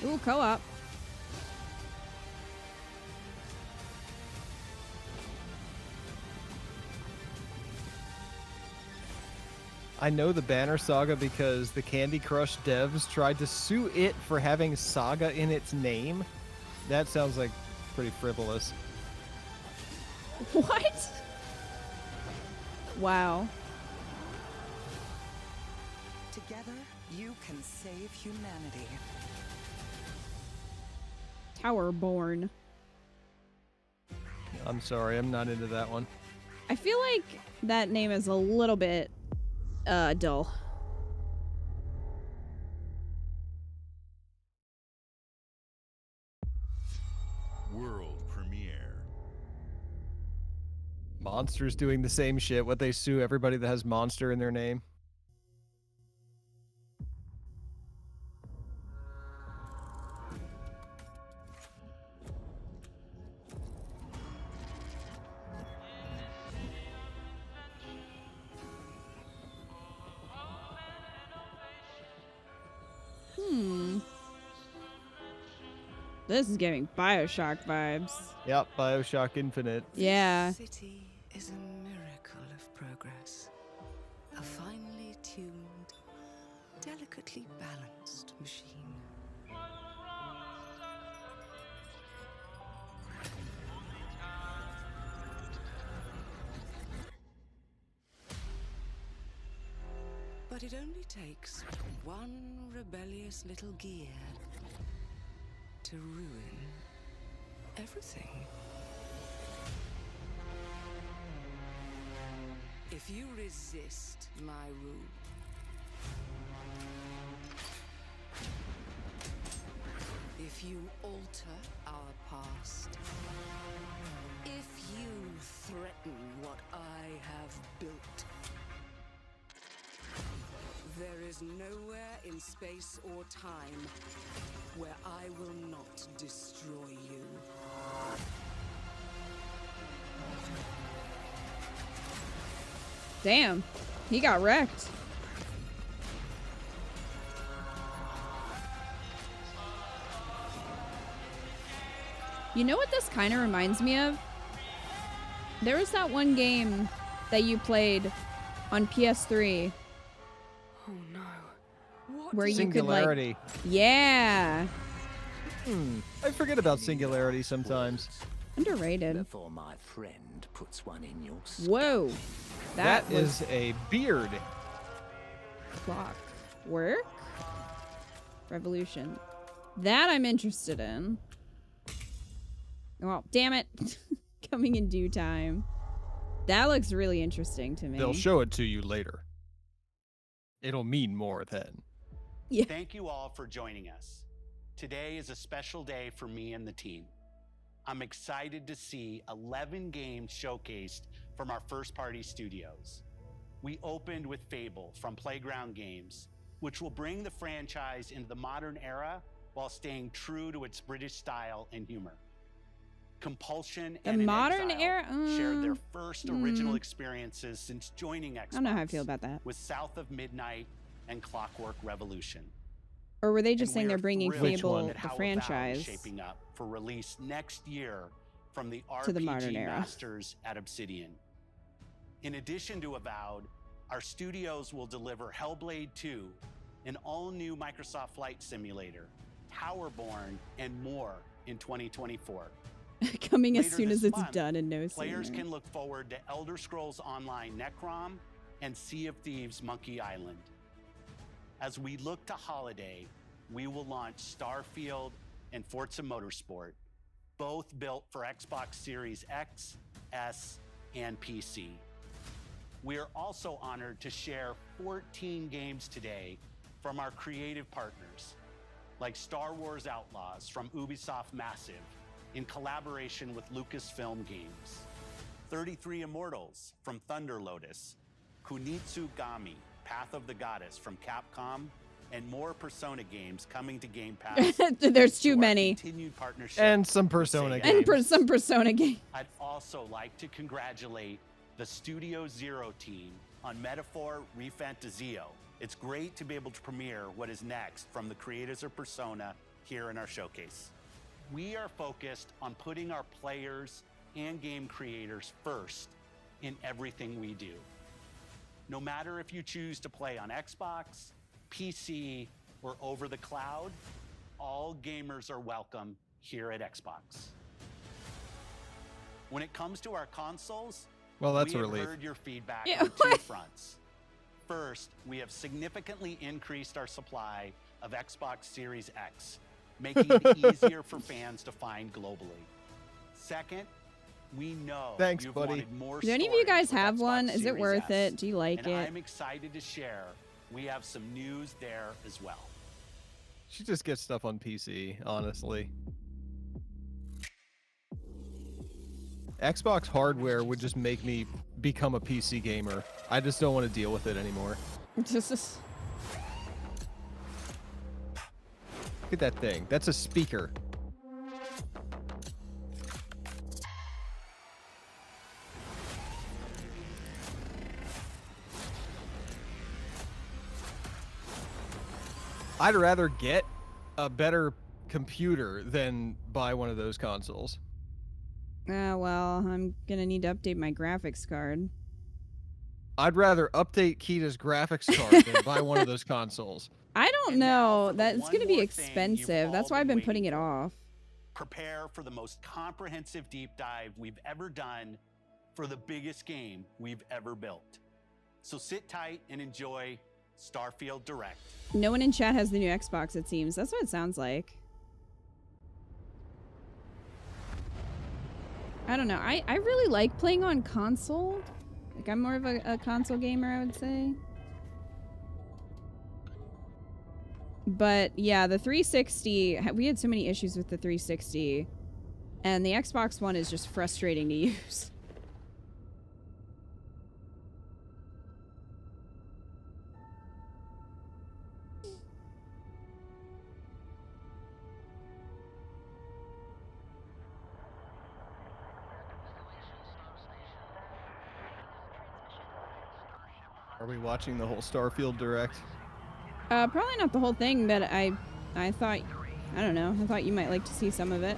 Ooh, co-op. I know the Banner Saga because the Candy Crush devs tried to sue it for having Saga in its name. That sounds like pretty frivolous. What? Wow. Together, you can save humanity. Towerborn. I'm sorry, I'm not into that one. I feel like that name is a little bit dull. World premiere. Monster's doing the same shit. What they sue everybody that has Monster in their name. This is giving Bioshock vibes. Yep, Bioshock Infinite. Yeah. This city is a miracle of progress. A finely tuned, delicately balanced machine. But it only takes one rebellious little gear to ruin everything. If you resist my rule, if you alter our past, if you threaten what I have built, there is nowhere in space or time where I will not destroy you. Damn. He got wrecked. You know what this kind of reminds me of? There was that one game that you played on PS3. Oh no. Where you Singularity. could like... Yeah. I forget about Singularity sometimes. Underrated. Before my friend puts one in your skull. Whoa. That is a beard. Clockwork Revolution. That I'm interested in. Well, damn it. Coming in due time. That looks really interesting to me. They'll show it to you later. It'll mean more then. Yeah. Thank you all for joining us. Today is a special day for me and the team. I'm excited to see 11 games showcased from our first-party studios. We opened with Fable from Playground Games, which will bring the franchise into the modern era while staying true to its British style and humor. Compulsion and In modern Exile era shared their first original experiences since joining Xbox. I don't know how I feel about that. With South of Midnight and Clockwork Revolution. Or were they just And saying we they're are bringing thrilled Fable, at the how Avowed franchise, is shaping up for release next year from the to the RPG modern era? masters at Obsidian. In addition to Avowed, our studios will deliver Hellblade 2, an all-new Microsoft Flight Simulator, Towerborn, and more in 2024. Coming as Later soon this as it's month, done and no Players sooner. can look forward to Elder Scrolls Online Necrom and Sea of Thieves Monkey Island. As we look to holiday, we will launch Starfield and Forza Motorsport, both built for Xbox Series X, S, and PC. We are also honored to share 14 games today from our creative partners, like Star Wars Outlaws from Ubisoft Massive, in collaboration with Lucasfilm Games, 33 Immortals from Thunder Lotus, Kunitsu Gami, Path of the Goddess from Capcom, and more Persona games coming to Game Pass. There's too many. Continued partnership And some with Persona Sega. games. Some Persona game. I'd also like to congratulate the Studio Zero team on Metaphor Refantazio. It's great to be able to premiere what is next from the creators of Persona here in our showcase. We are focused on putting our players and game creators first in everything we do. No matter if you choose to play on Xbox, PC, or over the cloud, all gamers are welcome here at Xbox. When it comes to our consoles, Well, that's we a have relief. heard your feedback Yeah, on two fronts. First, we have significantly increased our supply of Xbox Series X, making it easier for fans to find globally. Second, we know Thanks, you've buddy. wanted more Do any of you storage guys with have Xbox one? Is it Series worth S, it? Do you like and it? I'm excited to share we have some news there as well. She just gets stuff on PC, honestly. Xbox hardware would just make me become a PC gamer. I just don't want to deal with it anymore. Look at that thing. That's a speaker. I'd rather get a better computer than buy one of those consoles. Well, I'm gonna need to update my graphics card. I'd rather update Kita's graphics card than buy one of those consoles. I don't know. That's gonna be expensive. That's why I've been putting it off. Prepare for the most comprehensive deep dive we've ever done for the biggest game we've ever built. So sit tight and enjoy Starfield Direct. No one in chat has the new Xbox, it seems. That's what it sounds like. I don't know. I really like playing on console. Like, I'm more of a console gamer, I would say. But yeah, the 360, we had so many issues with the 360. And the Xbox One is just frustrating to use. Are we watching the whole Starfield Direct? Probably not the whole thing, but I thought, I don't know, I thought you might like to see some of it.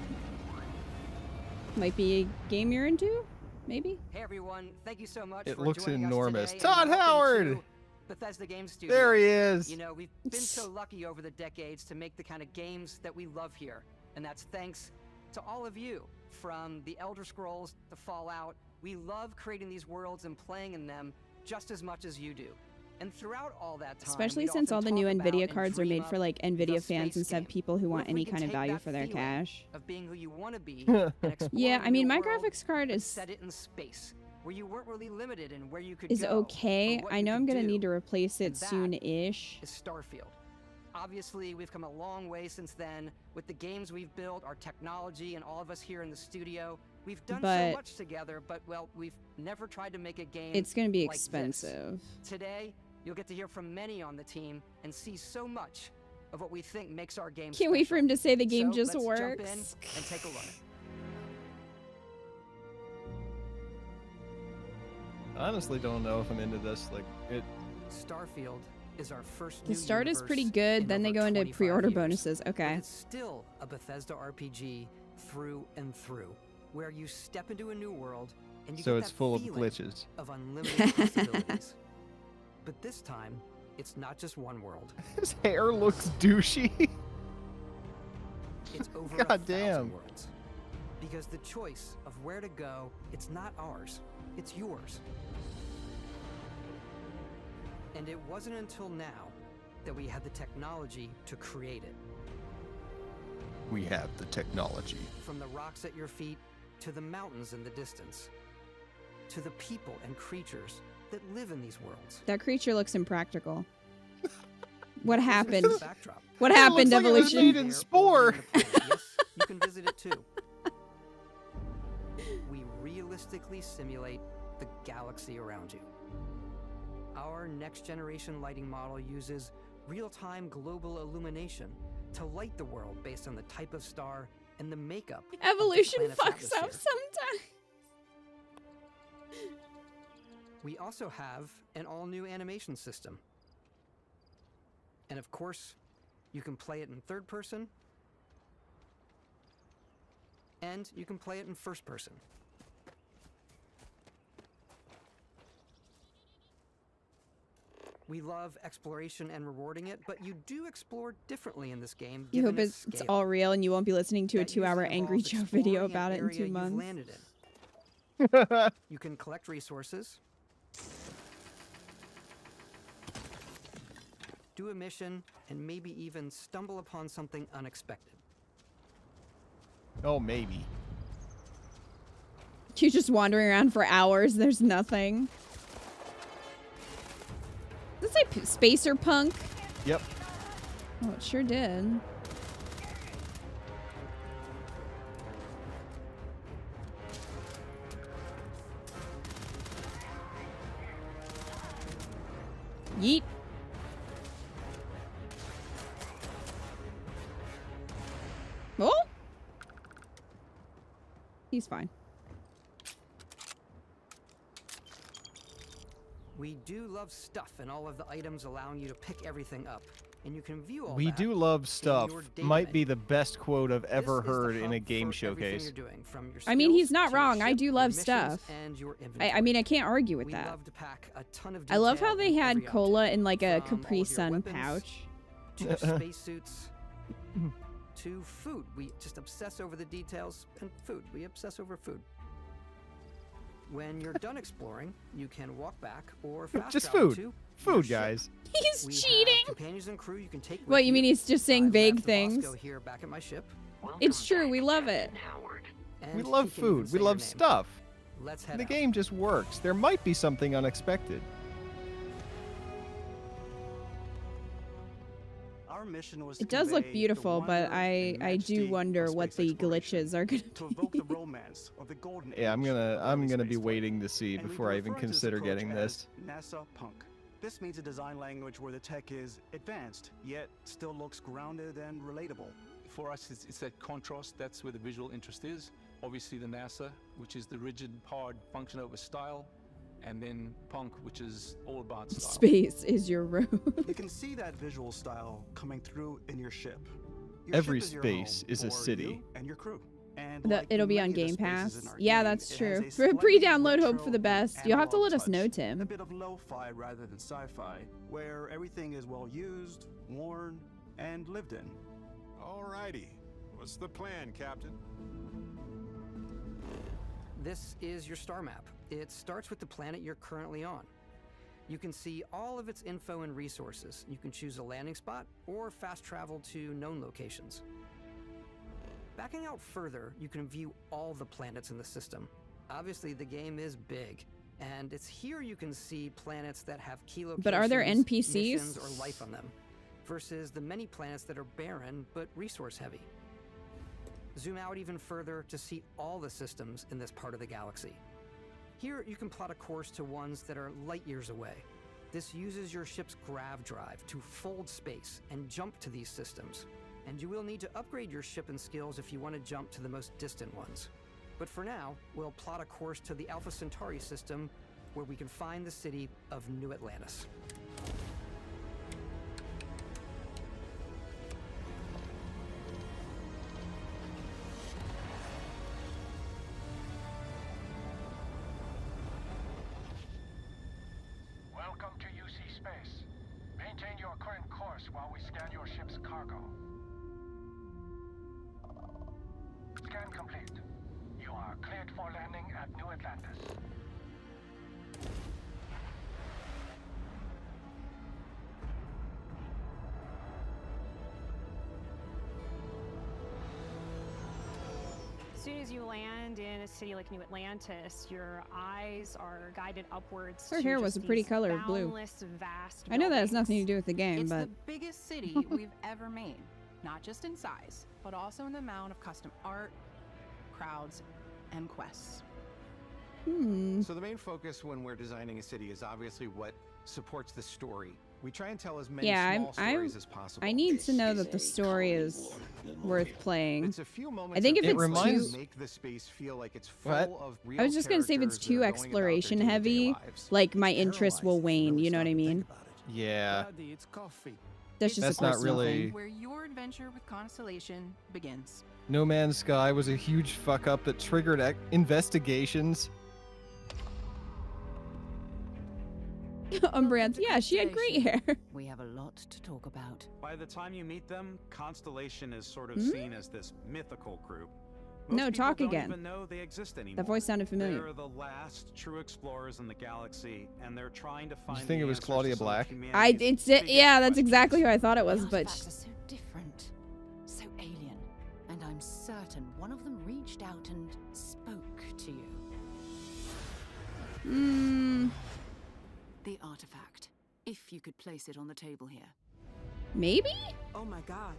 Might be a game you're into, maybe? Hey everyone, thank you so much It for looks joining enormous. us today, Todd and welcome Howard! to Bethesda Game Studios. There he is. You know, we've been so lucky over the decades to make the kind of games that we love here. And that's thanks to all of you. From the Elder Scrolls to Fallout, we love creating these worlds and playing in them just as much as you do. And throughout all that time, Especially we'd since all often the new talk about NVIDIA and cards are dream made for up like the NVIDIA fans space instead of game. people who What want if we any can kind of take value that for their feeling cash. of being who you want to be Yeah, and I mean, a my new world graphics card and is set it in space where you weren't really limited in where you could is go okay. or what I you know could I'm gonna do. need to replace it And that soon-ish. is Starfield. Obviously, we've come a long way since then with the games we've built, our technology, and all of us here in the studio. We've done But so much together, but well, we've never tried to make a game. It's gonna be like this. expensive. Today, you'll get to hear from many on the team and see so much of what we think makes our game Can't wait for him to say the game so just let's works. Jump in and take a look. I honestly don't know if I'm into this. Like, it. Starfield is our first The new start is pretty universe good, in then they over go into 25 pre-order years. bonuses. But Okay. it's still a Bethesda RPG through and through, where you step into a new world and you So get it's that full of feeling glitches. of unlimited possibilities. But this time, it's not just one world. His hair looks douchey. It's over God 1,000 damn. worlds. Because the choice of where to go, it's not ours, it's yours. And it wasn't until now that we had the technology to create it. We have the technology. From the rocks at your feet to the mountains in the distance, to the people and creatures that live in these worlds. That creature looks impractical. What happened? The backdrop. What It happened, looks like it was Evolution? made in Spore. Yes, you can visit it too. We realistically simulate the galaxy around you. Our next generation lighting model uses real-time global illumination to light the world based on the type of star and the makeup of the Evolution planet's fucks up atmosphere. sometimes. We also have an all-new animation system. And of course, you can play it in third person, and you can play it in first person. We love exploration and rewarding it, but you do explore differently in this game. You hope given its it's scale. all real and you won't be listening to a That 2-hour usually Angry involves Joe video exploring about an it in 2 area you've months. landed in. You can collect resources, do a mission, and maybe even stumble upon something unexpected. Oh, maybe. You're just wandering around for hours. There's nothing. Does it say Spacer Punk? Yep. Oh, it sure did. Yeet. Oh? He's fine. We do love stuff and all of the items allowing you to pick everything up. And you can view all We that do love in stuff. your data Might menu. be the best quote I've ever This is the heard in a hub game for everything showcase. you're doing, from your I mean, he's skills not to your wrong. I ship, do your love missions, stuff. and your I inventory. mean, I can't argue with We that. love to pack a ton of I love how detail they in had every cola in like a from all Capri of your Sun weapons pouch. to spacesuits to food. We just obsess over the details, and food. We obsess over food. When you're done exploring, you can walk back or fast Just travel food. to your Food, ship. guys. He's We cheating. have companions and crew you can take with What, you mean he's just saying I vague left the things? Bosco here back at my ship. It's true. We love it. We And love he can even food. say We your love name. stuff. Let's head The out. game just works. There might be something unexpected. Our mission was It to does look convey beautiful, the but wonder I and do majesty wonder of what space the glitches are gonna to evoke the romance of the golden Yeah, I'm age gonna of I'm early gonna be spaceflight. waiting to see And we before I even refer to this consider approach getting this. as NASA Punk. This means a design language where the tech is advanced, yet still looks grounded and relatable. For us, it's that contrast. That's where the visual interest is. Obviously, the NASA, which is the rigid, hard function over style, and then Punk, which is all about style. Space is your road. You can see that visual style coming through in your ship. Your Every ship is your space home is a for city. you and your crew. And It'll be on Game Pass. Yeah, that's true. Pre-download, hope for the best. You'll have to let us know, A Tim. bit of lo-fi rather than sci-fi, where everything is well used, worn, and lived in. Alrighty. What's the plan, Captain? This is your star map. It starts with the planet you're currently on. You can see all of its info and resources. You can choose a landing spot or fast travel to known locations. Backing out further, you can view all the planets in the system. Obviously, the game is big, and it's here you can see planets that have key locations, But are there NPCs? missions, or life on them, versus the many planets that are barren but resource heavy. Zoom out even further to see all the systems in this part of the galaxy. Here, you can plot a course to ones that are light years away. This uses your ship's grav drive to fold space and jump to these systems. And you will need to upgrade your ship and skills if you want to jump to the most distant ones. But for now, we'll plot a course to the Alpha Centauri system, where we can find the city of New Atlantis. Welcome to UC Space. Maintain your current course while we scan your ship's cargo. Scan complete. You are cleared for landing at New Atlantis. As soon as you land in a city like New Atlantis, your eyes are guided upwards. Her to hair was just a pretty these color of blue. boundless, vast I know that has buildings. nothing to do with the game, It's but the biggest city we've ever made, not just in size, but also in the amount of custom art, crowds, and quests. So the main focus when we're designing a city is obviously what supports the story. We try and tell as many yeah, small stories as possible. I need to know that the story is worth playing. It's a few moments I think if of it's reminds too, make the space feel like it's full What? of real I was just gonna say if it's characters too that are going about their exploration day-to-day heavy, lives. like my interest will wane. You know what I mean? Yeah. It's coffee. That's just That's a not personal really- thing. Where your adventure with Constellation begins. No Man's Sky was a huge fuck up that triggered investigations. Umbranth, yeah, she had great hair. We have a lot to talk about. By the time you meet them, Constellation is sort of seen as this mythical group. No, people talk don't again. even know they exist anymore. That voice sounded familiar. They're the last true explorers in the galaxy, and they're trying to find. You think it was Claudia Black? Yeah, that's exactly who I thought it was, but Artifacts are so different, so alien, and I'm certain one of them reached out and spoke to you. The artifact, if you could place it on the table here. Maybe? Oh my god.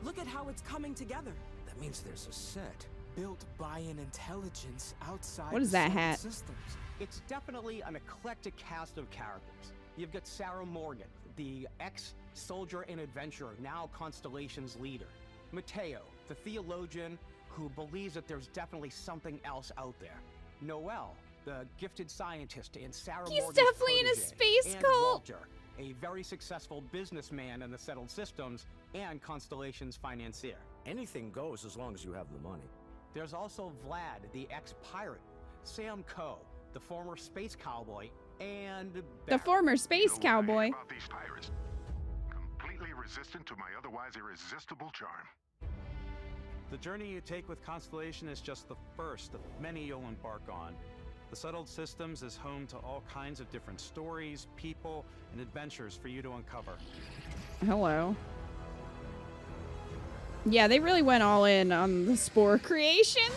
Look at how it's coming together. That means there's a set built by an intelligence outside. What is that hat? Systems. It's definitely an eclectic cast of characters. You've got Sarah Morgan, the ex-soldier and adventurer, now Constellation's leader. Mateo, the theologian who believes that there's definitely something else out there. Noel, the gifted scientist and Sarah He's Morgan's definitely in a protege. space And cult. Walter, a very successful businessman in the settled systems and Constellation's financier. Anything goes as long as you have the money. There's also Vlad, the ex-pirate, Sam Coe, the former space cowboy, and the former space cowboy. About these pirates. Completely resistant to my otherwise irresistible charm. The journey you take with Constellation is just the first of many you'll embark on. The Settled Systems is home to all kinds of different stories, people, and adventures for you to uncover. Hello. Yeah, they really went all in on the Spore creations.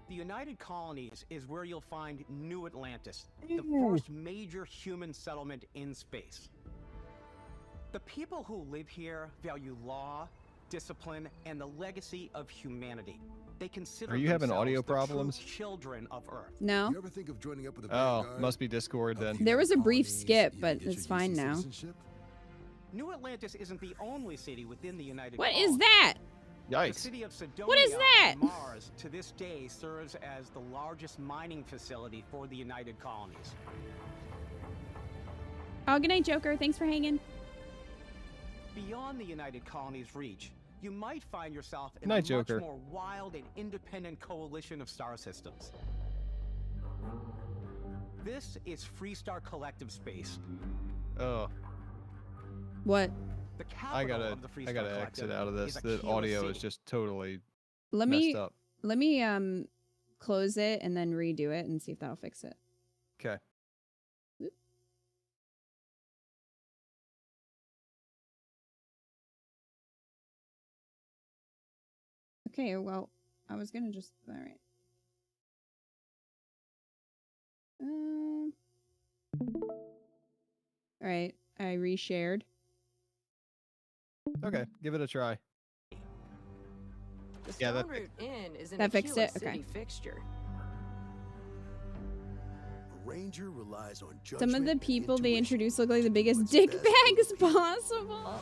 The United Colonies is where you'll find New Atlantis, the first major human settlement in space. The people who live here value law, discipline, and the legacy of humanity. They consider Are you having themselves audio the true problems? children of Earth. No. You ever think of joining up with a Oh, vanguard? must be Discord then. There was a brief skip, but it's fine now. New Atlantis isn't the only city within the United What Colonies. is that? The Yikes. city of Sidonia What is that? on Mars to this day serves as the largest mining facility for the United Colonies. Oh, good night, Joker. Thanks for hanging. Beyond the United Colonies' reach, you might find yourself in Night, a Joker. much more wild and independent coalition of star systems. This is Freestar Collective Space. Oh, The I capital gotta of the Freestar exit Collective out of this. is The Aquila audio City. is just totally Let messed me up. close it and then redo it and see if that'll fix it. Okay. Okay, well, I was gonna just all right. All right, I reshared. Okay, give it a try. The Yeah, that Stone Root Inn is an that fixed Aquila it? Okay. City fixture. A ranger relies on judgment. Some of the and people they intuition. introduced look like the biggest dick bags possible.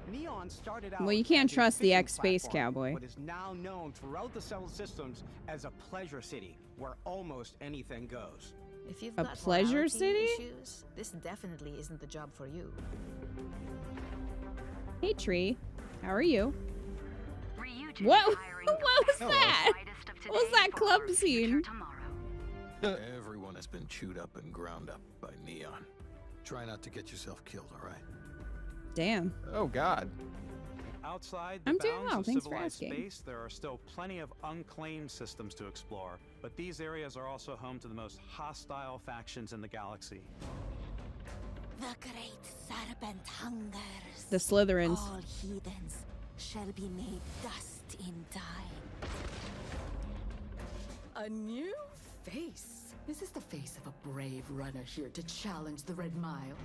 Neon started out Well, you can't as a trust the fishing ex-space platform, cowboy. but is now known throughout the settled systems as a pleasure city where almost anything goes. If you've A got pleasure morality city? issues, this definitely isn't the job for you. Hey, Tree. How are you? What? What was that? What was that club scene? Everyone has been chewed up and ground up by Neon. Try not to get yourself killed, all right? Damn. Oh, God. Outside the I'm doing bounds well, of thanks for civilized asking. space, there are still plenty of unclaimed systems to explore, but these areas are also home to the most hostile factions in the galaxy. The great serpent hungers. The Slytherins. All heathens shall be made dust in time. A new face. Is this the face of a brave runner here to challenge the Red Mile?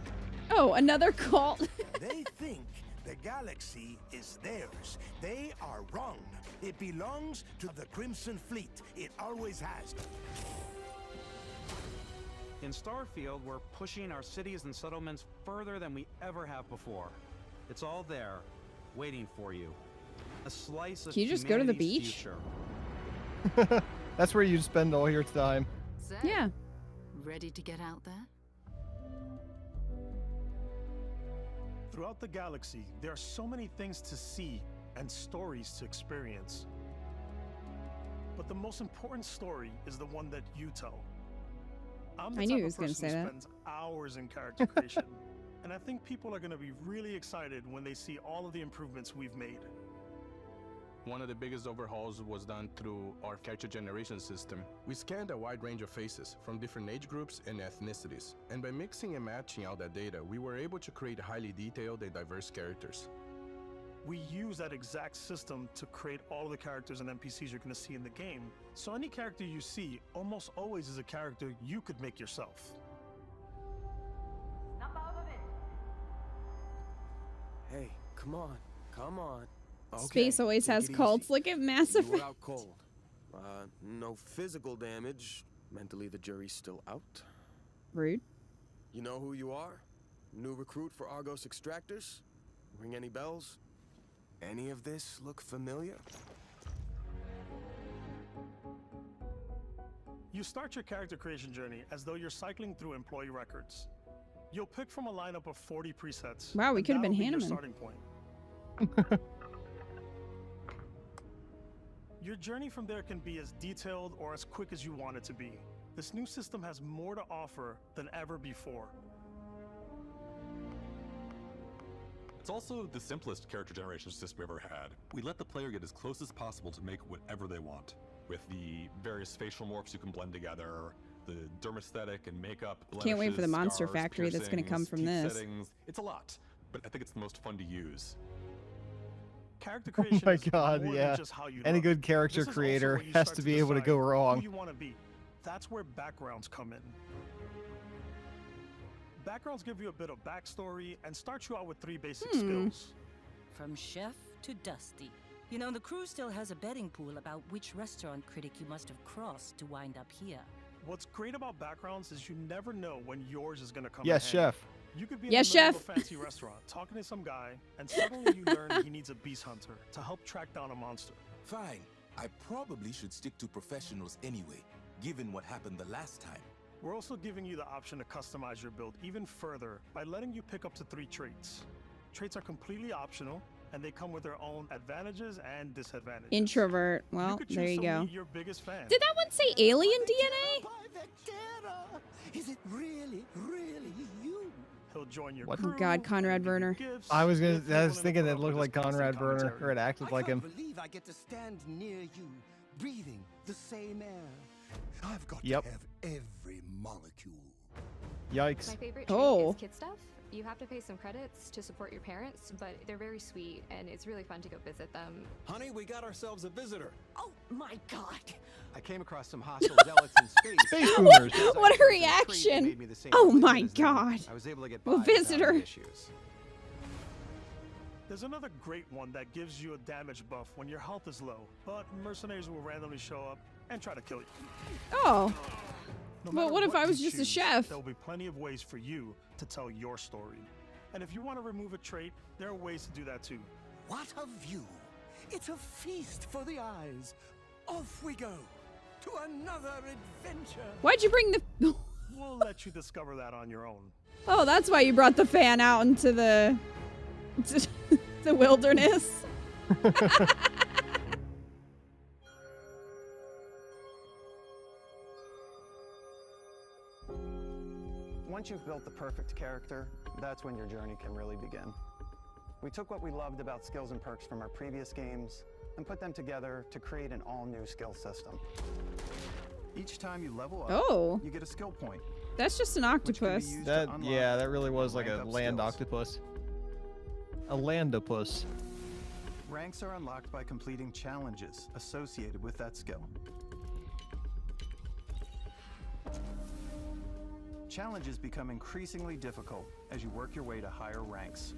Oh, another cult. They think the galaxy is theirs. They are wrong. It belongs to the Crimson Fleet. It always has. In Starfield, we're pushing our cities and settlements further than we ever have before. It's all there, waiting for you. A slice of Can you just go to the humanity's beach? future. That's where you spend all your time. So, Yeah. ready to get out there? Throughout the galaxy, there are so many things to see and stories to experience. But But the most important story is the one that you tell. I'm I the knew type he was of gonna person say who that. spends hours in character creation, and I think people are going to be really excited when they see all of the improvements we've made. One of the biggest overhauls was done through our character generation system. We scanned a wide range of faces from different age groups and ethnicities, and by mixing and matching all that data, we were able to create highly detailed and diverse characters. We use that exact system to create all of the characters and NPCs you're going to see in the game. So any character you see almost always is a character you could make yourself. Hey, come on, come on. Space always has cults. Look at Mass You were Effect. out cold. No physical damage. Mentally, the jury's still out. Rude. You know who you are? New recruit for Argos Extractors? Ring any bells? Any of this look familiar? You start your character creation journey as though you're cycling through employee records. You'll pick from a lineup of 40 presets. Wow, we and could have been that'll be your Hanneman. starting point. Your journey from there can be as detailed or as quick as you want it to be. This new system has more to offer than ever before. It's also the simplest character generation system we've ever had. We let the player get as close as possible to make whatever they want. With the various facial morphs you can blend together, the dermesthetic and makeup, Can't wait for the blemishes, monster scars, factory that's gonna come piercings, from teeth this. settings. It's a lot, but I think it's the most fun to use. Character Oh creation my is god, more yeah. than just how you Any look. good character This is also creator where you has start to be able to decide go who wrong. you want to be. That's where backgrounds come in. Backgrounds give you a bit of backstory and start you out with 3 basic skills. From chef to Dusty. You know, the crew still has a betting pool about which restaurant critic you must have crossed to wind up here. What's great about backgrounds is you never know when yours is going to come Yes, in handy. chef. You could be in Yes, the middle chef. of a fancy restaurant talking to some guy, and suddenly you learn he needs a beast hunter to help track down a monster. Fine. I probably should stick to professionals anyway, given what happened the last time. We're also giving you the option to customize your build even further by letting you pick up to 3 traits. Traits are completely optional, and they come with their own advantages and disadvantages. Introvert. Well, could there choose you go. someone you're biggest fan. Did that one say alien DNA? Is it really you? He'll join your What? crew. Oh God, Conrad Werner. I was thinking that looked like Conrad Werner, or it acted like him. I believe I get to stand near you, breathing the same air. I've got Yep. to have every molecule. Yikes. My favorite trait Oh. is kid stuff. You have to pay some credits to support your parents, but they're very sweet, and it's really fun to go visit them. Honey, we got ourselves a visitor. Oh my god! I came across some hostile zealots in space. Space boomers. What a reaction! Oh my god! I was able to get A visitor. issues. There's another great one that gives you a damage buff when your health is low, but mercenaries will randomly show up and try to kill you. Oh. No But matter what if I you was just a choose, chef? There'll be plenty of ways for you to tell your story. And if you want to remove a trait, there are ways to do that too. What a view! It's a feast for the eyes. Off we go to another adventure. Why'd you bring the... We'll let you discover that on your own. Oh, that's why you brought the fan out into the... the wilderness. Once you've built the perfect character, that's when your journey can really begin. We took what we loved about skills and perks from our previous games and put them together to create an all-new skill system. Each time you level up, Oh. you get a skill point. That's just an octopus. That really was like a land octopus. A landopus. Ranks are unlocked by completing challenges associated with that skill. Challenges become increasingly difficult as you work your way to higher ranks.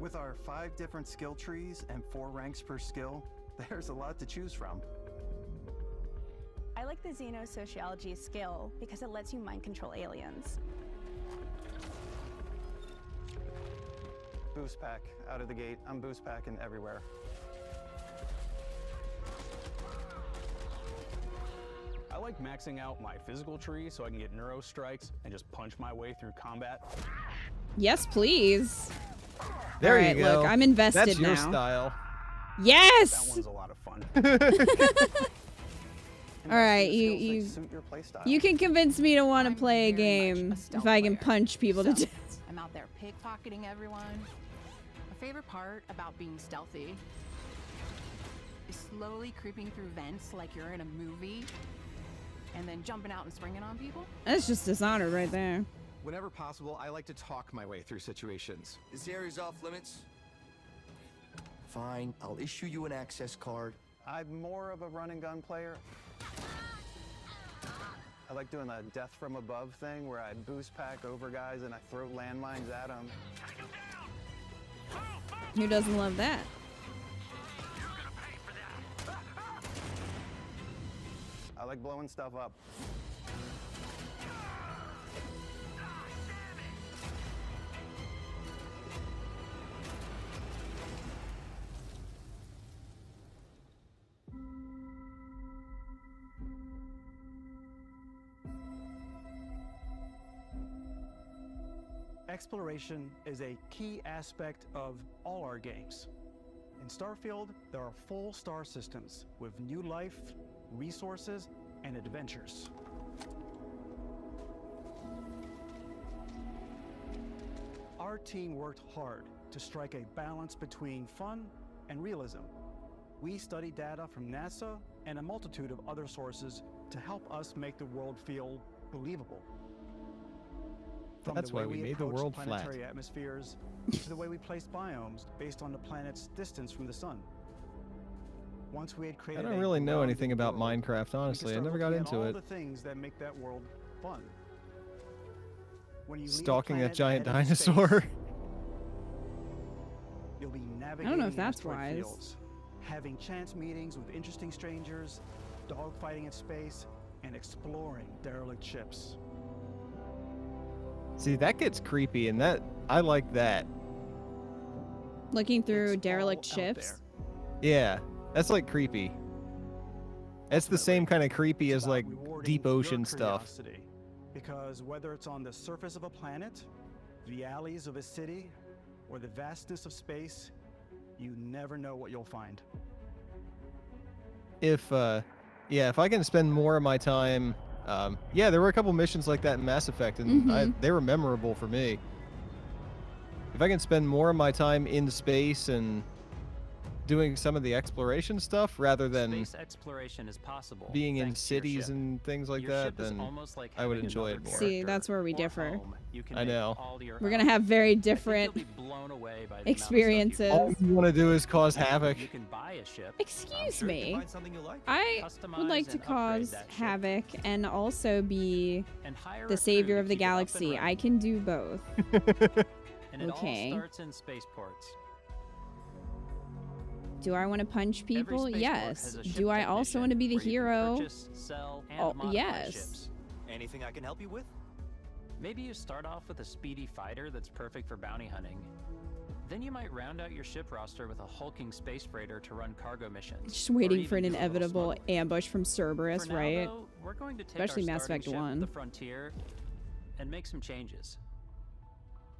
With our 5 different skill trees and 4 ranks per skill, there's a lot to choose from. I like the Xenosociology skill because it lets you mind control aliens. Boost pack out of the gate. I'm boost packing everywhere. I like maxing out my physical tree so I can get neuro strikes and just punch my way through combat. Yes, please. There All right, you go. look, I'm invested That's your now. style. Yes. That one's a lot of fun. All right, you can convince me to want to play a game if I can punch people to death. I'm out there pickpocketing everyone. My favorite part about being stealthy is slowly creeping through vents like you're in a movie, and then jumping out and springing on people. That's just Dishonored right there. Whenever possible, I like to talk my way through situations. This area's off limits. Fine, I'll issue you an access card. I'm more of a run and gun player. I like doing the death from above thing where I boost pack over guys and I throw landmines at them. Who doesn't love that? I like blowing stuff up. Exploration is a key aspect of all our games. In Starfield, there are full star systems with new life, resources, and adventures. Our team worked hard to strike a balance between fun and realism. We studied data from NASA and a multitude of other sources to help us make the world feel believable. From That's why we made the world flat. Planetary atmospheres to the way we placed biomes based on the planet's distance from the sun. Once we had created I don't really know anything about Minecraft, honestly. I never got into it. All the things that make that world fun. When you Stalking a giant dinosaur. You'll be I navigating don't know if that's asteroid wise. fields, having chance meetings with interesting strangers, dogfighting in space, and exploring derelict ships. See, that gets creepy, and that I like that. Looking through derelict ships. Yeah, that's like creepy. That's the same kind of creepy as like deep ocean stuff. Curiosity. Because whether it's on the surface of a planet, the alleys of a city, or the vastness of space, you never know what you'll find. If I can spend more of my time, yeah, there were a couple missions like that in Mass Effect, and they were memorable for me. If I can spend more of my time in space and doing some of the exploration stuff rather than space exploration is possible being in thanks to your cities ship. and things like Your that, ship is then almost like I would having enjoy it another more. See, that's where we differ. You can I make know. all your We're gonna have very different blown away by the experiences. All you want to do is cause havoc. You can buy a ship. Excuse sure you can me. find something you like. I Customize would like to and upgrade cause that ship. havoc and also be And hire the a savior crew of to the keep it up and galaxy. running. I can do both. And it Okay. all starts in spaceports. Do I want to punch people? spaceport Yes. has a ship Do I also want to be the technician where you can hero? purchase, sell, and Oh, modify yes. ships. Anything I can help you with? Maybe you start off with a speedy fighter that's perfect for bounty hunting. Then you might round out your ship roster with a hulking space freighter to run cargo missions. Just waiting or for an even do a little inevitable smuggling. ambush from Cerberus, For now, right? though, we're going to take Especially our Mass starting Effect ship, 1. the Frontier, and make some changes.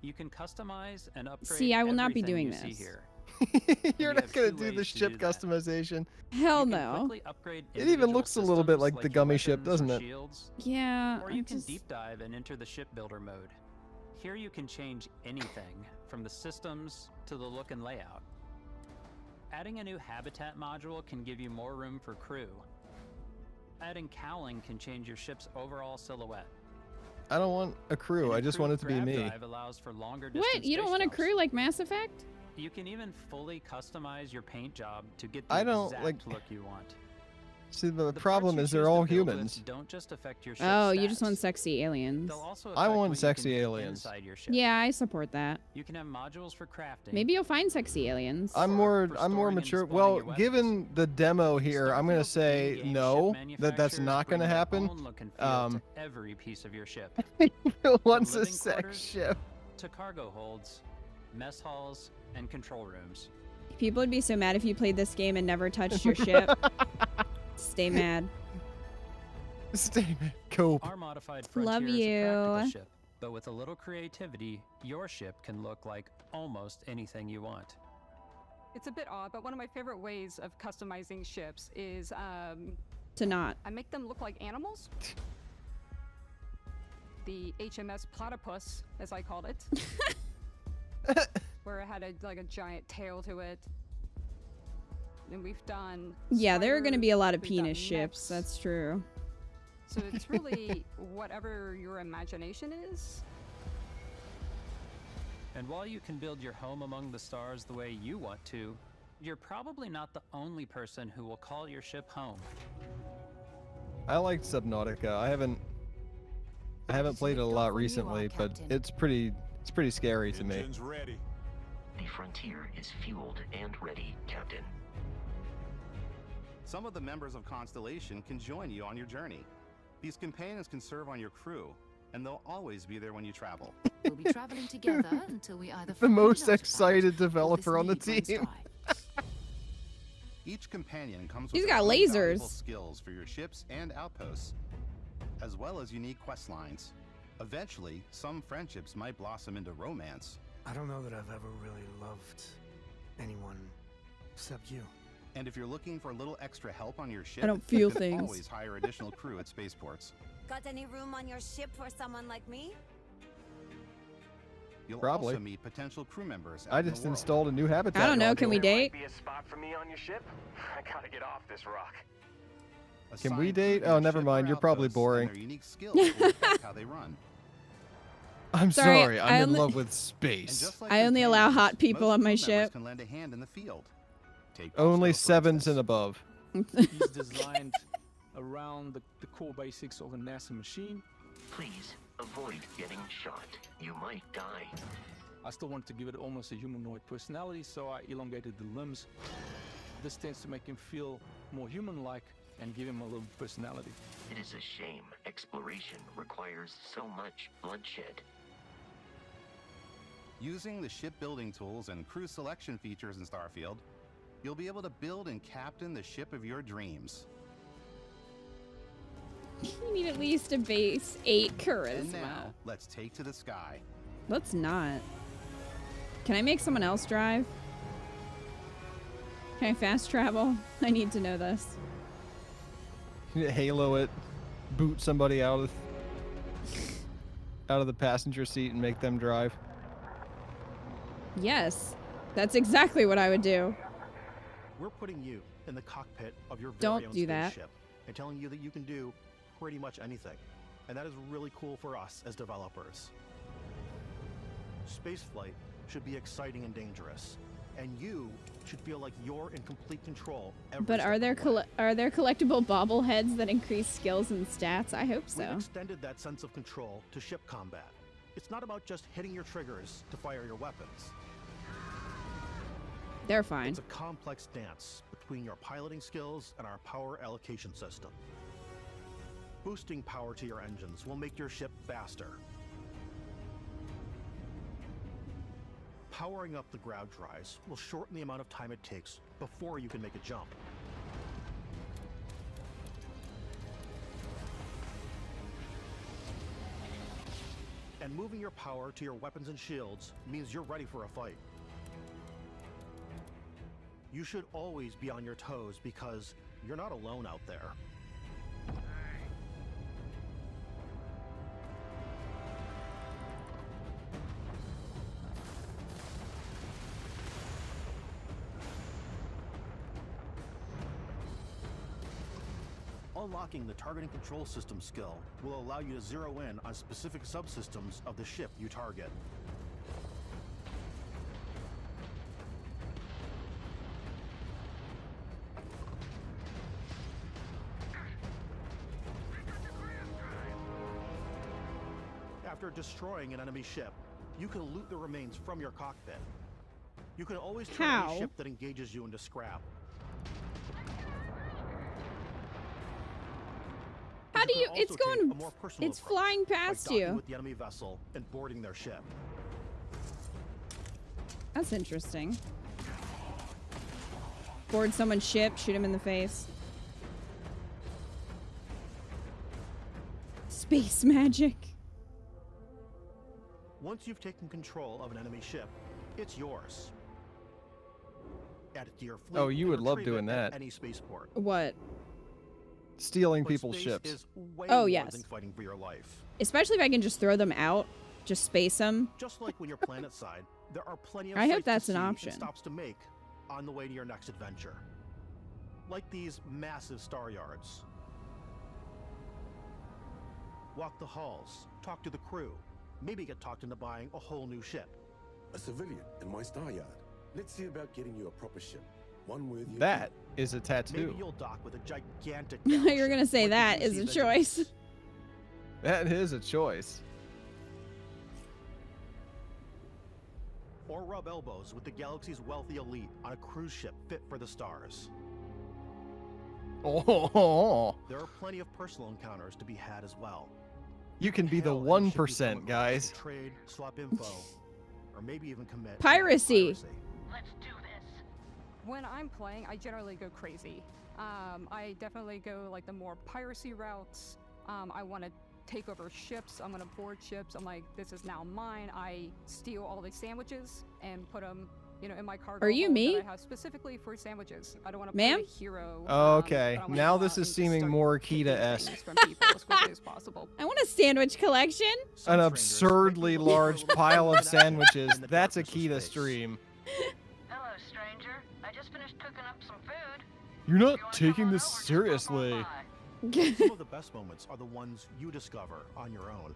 You can customize and upgrade. See, I will not be everything doing you see this. here. You're We not have gonna two do the ways to ship do that. customization. Hell You can no. quickly upgrade It even individual looks a little bit systems like the your gummy ship, weapons or doesn't it? shields, Yeah, or I you can just- deep dive and enter the shipbuilder mode. Here you can change anything from the systems to the look and layout. Adding a new habitat module can give you more room for crew. Adding cowling can change your ship's overall silhouette. I don't want a crew. I just want it to be Grab me. drive allows for longer What? distance You don't space want a jumps. crew like Mass Effect? You can even fully customize your paint job to get the I don't, exact like- look you want. See, the The problem parts you is they're choose to all build with humans. Don't just affect your ship's Oh, you stats. just want sexy aliens. They'll also I affect want what you sexy can do aliens. inside your ship. Yeah, I support that. You can have modules for crafting. Maybe you'll find sexy aliens. I'm more storing and mature. displaying Well, your weapons. given the demo here, I'm gonna Starfield's say in-game no. ship That's manufacturers not bring gonna their happen. own look and feel to every piece of your ship. Who wants From a living sex quarters ship? to cargo holds, mess halls, and control rooms. People would be so mad if you played this game and never touched your ship. Stay mad. Stay mad. Cope. Our modified Love Frontier is a practical you. ship, but with a little creativity, your ship can look like almost anything you want. It's a bit odd, but one of my favorite ways of customizing ships is to not. I make them look like animals. The HMS Platypus, as I called it, where it had like a giant tail to it. And we've done. Yeah, there are going to be a lot of we've done penis ships. mechs. That's true. So it's really whatever your imagination is. And while you can build your home among the stars the way you want to, you're probably not the only person who will call your ship home. I liked Subnautica. I haven't played it a lot recently, but it's pretty scary to me. Engines ready. The frontier is fueled and ready, Captain. Some of the members of Constellation can join you on your journey. These companions can serve on your crew, and they'll always be there when you travel. We'll be traveling together until we either The most excited developer on the team. Each companion comes He's with got their own valuable lasers. skills for your ships and outposts, as well as unique quest lines. Eventually, some friendships might blossom into romance. I don't know that I've ever really loved anyone except you. And if you're looking for a little extra help on your ship, I don't feel you can things. always hire additional crew at spaceports. Got any room on your ship for someone like me? You'll Probably. also meet potential crew members out I in the just world. installed a new habitat. I don't know. Can we module. date? Be a spot for me on your ship? I gotta get off this rock. Can we Assign date? crew Oh, to never ship mind. or You're probably outposts, boring. and their unique skills will affect how they run. I'm Sorry, sorry. I I'm in only- love with And space. just like I only allow companions, hot people most on my crew members ship. can lend a hand in the field. Take Only Bosco, for 7s instance. and above. He's designed around the core basics of a NASA machine. Please avoid getting shot. You might die. I still wanted to give it almost a humanoid personality, so I elongated the limbs. This tends to make him feel more human-like and give him a little personality. It is a shame exploration requires so much bloodshed. Using the shipbuilding tools and crew selection features in Starfield, you'll be able to build and captain the ship of your dreams. You need at least a base 8 And charisma. now, let's take to the sky. Let's not. Can I make someone else drive? Can I fast travel? I need to know this. Halo it, boot somebody out of the passenger seat and make them drive. Yes, that's exactly what I would do. We're putting you in the cockpit of your very Don't own do that. spaceship and telling you that you can do pretty much anything. And that is really cool for us as developers. Spaceflight should be exciting and dangerous. And you should feel like you're in complete control every But are step there of the way. are there collectible bobbleheads that increase skills and stats? I hope We've so. extended that sense of control to ship combat. It's not about just hitting your triggers to fire your weapons. They're fine. It's a complex dance between your piloting skills and our power allocation system. Boosting power to your engines will make your ship faster. Powering up the ground drives will shorten the amount of time it takes before you can make a jump. And moving your power to your weapons and shields means you're ready for a fight. You should always be on your toes because you're not alone out there. Unlocking the targeting control system skill will allow you to zero in on specific subsystems of the ship you target. After destroying an enemy ship, you can loot the remains from your cockpit. You can always turn How? any ship that engages you into scrap. How do you? also It's take going. a more personal It's approach flying by past docking you. with the enemy vessel and boarding their ship. That's interesting. Board someone's ship, shoot him in the face. Space magic. Once you've taken control of an enemy ship, it's yours. add it to your fleet. Oh, you and would love retrieve doing it at that. any spaceport. What? Stealing But people's space ships. is way Oh, more yes. than fighting for your life. Especially if I can just throw them out, just space them. Just like when you're planet side, there are plenty of I hope sights that's to an see and option. stops to make on the way to your next adventure. Like these massive star yards. Walk the halls, talk to the crew, maybe get talked into buying a whole new ship. A civilian in my star yard. Let's see about getting you a proper ship. One worthy of That is a Maybe tattoo. you'll dock with a gigantic You're gonna say like the that is a UC's choice. That is a choice. Or rub elbows with the galaxy's wealthy elite on a cruise ship fit for the stars. Oh, There are plenty of personal encounters to be had as well. you can be the Hell, any ship you come 1%, across guys. to trade, swap info, or maybe even commit Piracy. Let's do this. When I'm playing, I generally go crazy. I definitely go like the more piracy routes. I want to take over ships. I'm gonna board ships. I'm like, this is now mine. I steal all the sandwiches and put them, you know, in my cargo. Are you hold me? That I have specifically for sandwiches. I don't want to Ma'am? play a hero. Okay, but I wanna now go this out is and seeming start more taking Kita-esque. things from people as quickly as possible. I want a sandwich collection. An absurdly large pile of sandwiches. That's a Kita stream. Hello, stranger. I just finished cooking up some food. You're not taking this seriously. Some of the best moments are the ones you discover on your own.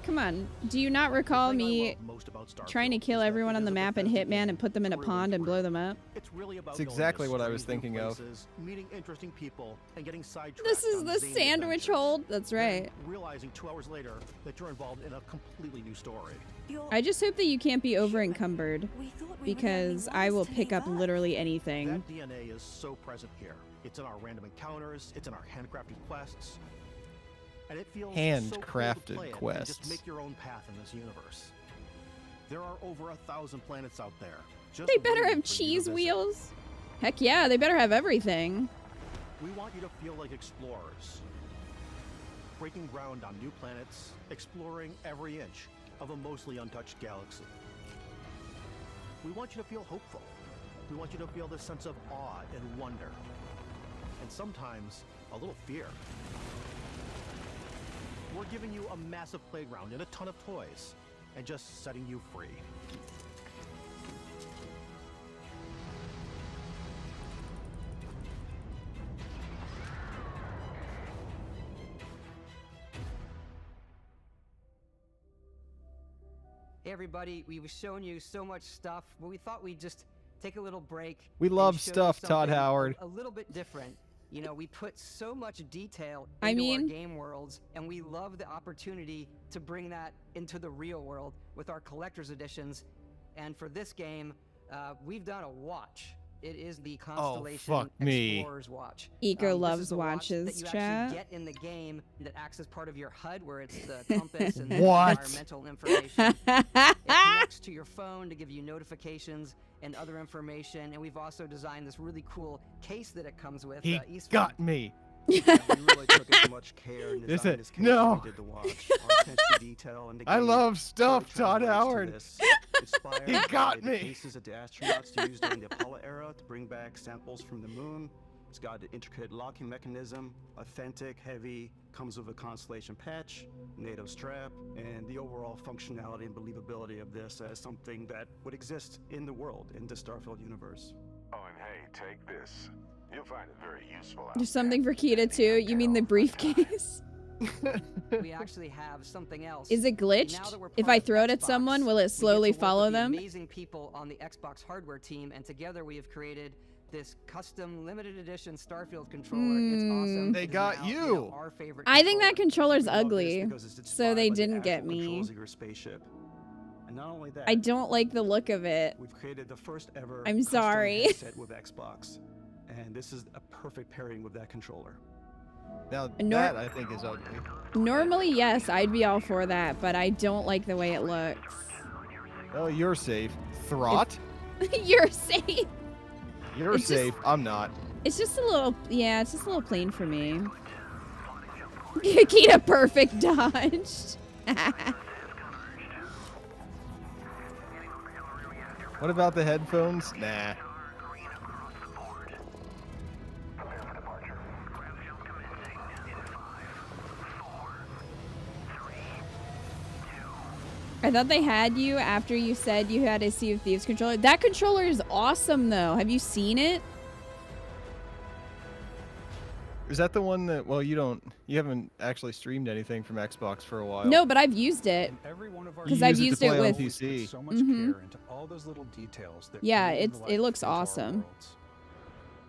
Come on. Do you not recall The thing I me love most about Starfield trying to is kill that everyone it on is the a map in defensive Hitman game and put them in a through pond and blow them up? It's really about It's going to exactly what I was strange new thinking of. places, meeting interesting people, and getting sidetracked. This is on the zany sandwich adventures. hold. That's right. Then realizing 2 hours later that you're involved in a completely new story. I just hope that you can't be over encumbered because I will pick up literally anything. That DNA is so present here. It's in our random encounters, it's in our handcrafted quests. And it feels so cool to Handcrafted play it and quests. just make your own path in this universe. There are over 1,000 planets out there. Just They better waiting have for you to cheese visit. wheels. Heck yeah, they better have everything. We want you to feel like explorers. Breaking ground on new planets, exploring every inch of a mostly untouched galaxy. We want you to feel hopeful. We want you to feel this sense of awe and wonder. And sometimes, a little fear. We're giving you a massive playground and a ton of toys, and just setting you free. Hey everybody, we've shown you so much stuff, but we thought we'd just take a little break. We and love show you stuff, Todd something Howard. A little bit different. You know, we put so much detail I into mean- our game worlds, and we love the opportunity to bring that into the real world with our collector's editions. And for this game, we've done a watch. It is the Constellation fuck me. Explorer's Watch. Eco This loves is the watch watches, that you chat. actually get in the game that acts as part of your HUD, where it's the compass and the What? environmental information. It connects to your phone to give you notifications and other information, and we've also designed this really cool case that it comes with. He Eastman. got me. We really took as much care in Is designing it? this case No. as we did the watch. Our attention to detail in the I game love stuff, truly Todd translates to Howard. this. Inspired He by got the me. cases that the astronauts used during the Apollo era to bring back samples from the moon. It's got an intricate locking mechanism, authentic, heavy, comes with a Constellation patch, NATO strap, and the overall functionality and believability of this as something that would exist in the world, in the Starfield universe. Oh, and hey, take this. You'll find it very useful out There's something for Kita too. You mean the briefcase? We actually have something else. Is it Now glitched? that we're If part I of throw it at Xbox, someone, will we it get slowly to work follow with the them? Amazing people on the Xbox hardware team, and together we have created this custom limited edition Starfield controller. It's awesome. They It is got now, you. our favorite I think that controller. controller's ugly, so they didn't get me. Controls of your spaceship. And not only that, I don't like the look of it. we've created the first ever I'm custom sorry. headset with Xbox. And this is a perfect pairing with that controller. Now Nor- that I think is ugly. Normally, yes, I'd be all for that, but I don't like the way it looks. Oh, you're safe. Throt? You're safe. You're It's just- safe. I'm not. It's just a little, yeah, it's just a little plain for me. Kita perfect dodged. What about the headphones? Nah. I thought they had you after you said you had a Sea of Thieves controller. That controller is awesome, though. Have you seen it? Is that the one that, well, you haven't actually streamed anything from Xbox for a while. No, but I've used it. Because I've used it with PC. So much care into all those little details that yeah, breathe it life looks into our awesome. worlds.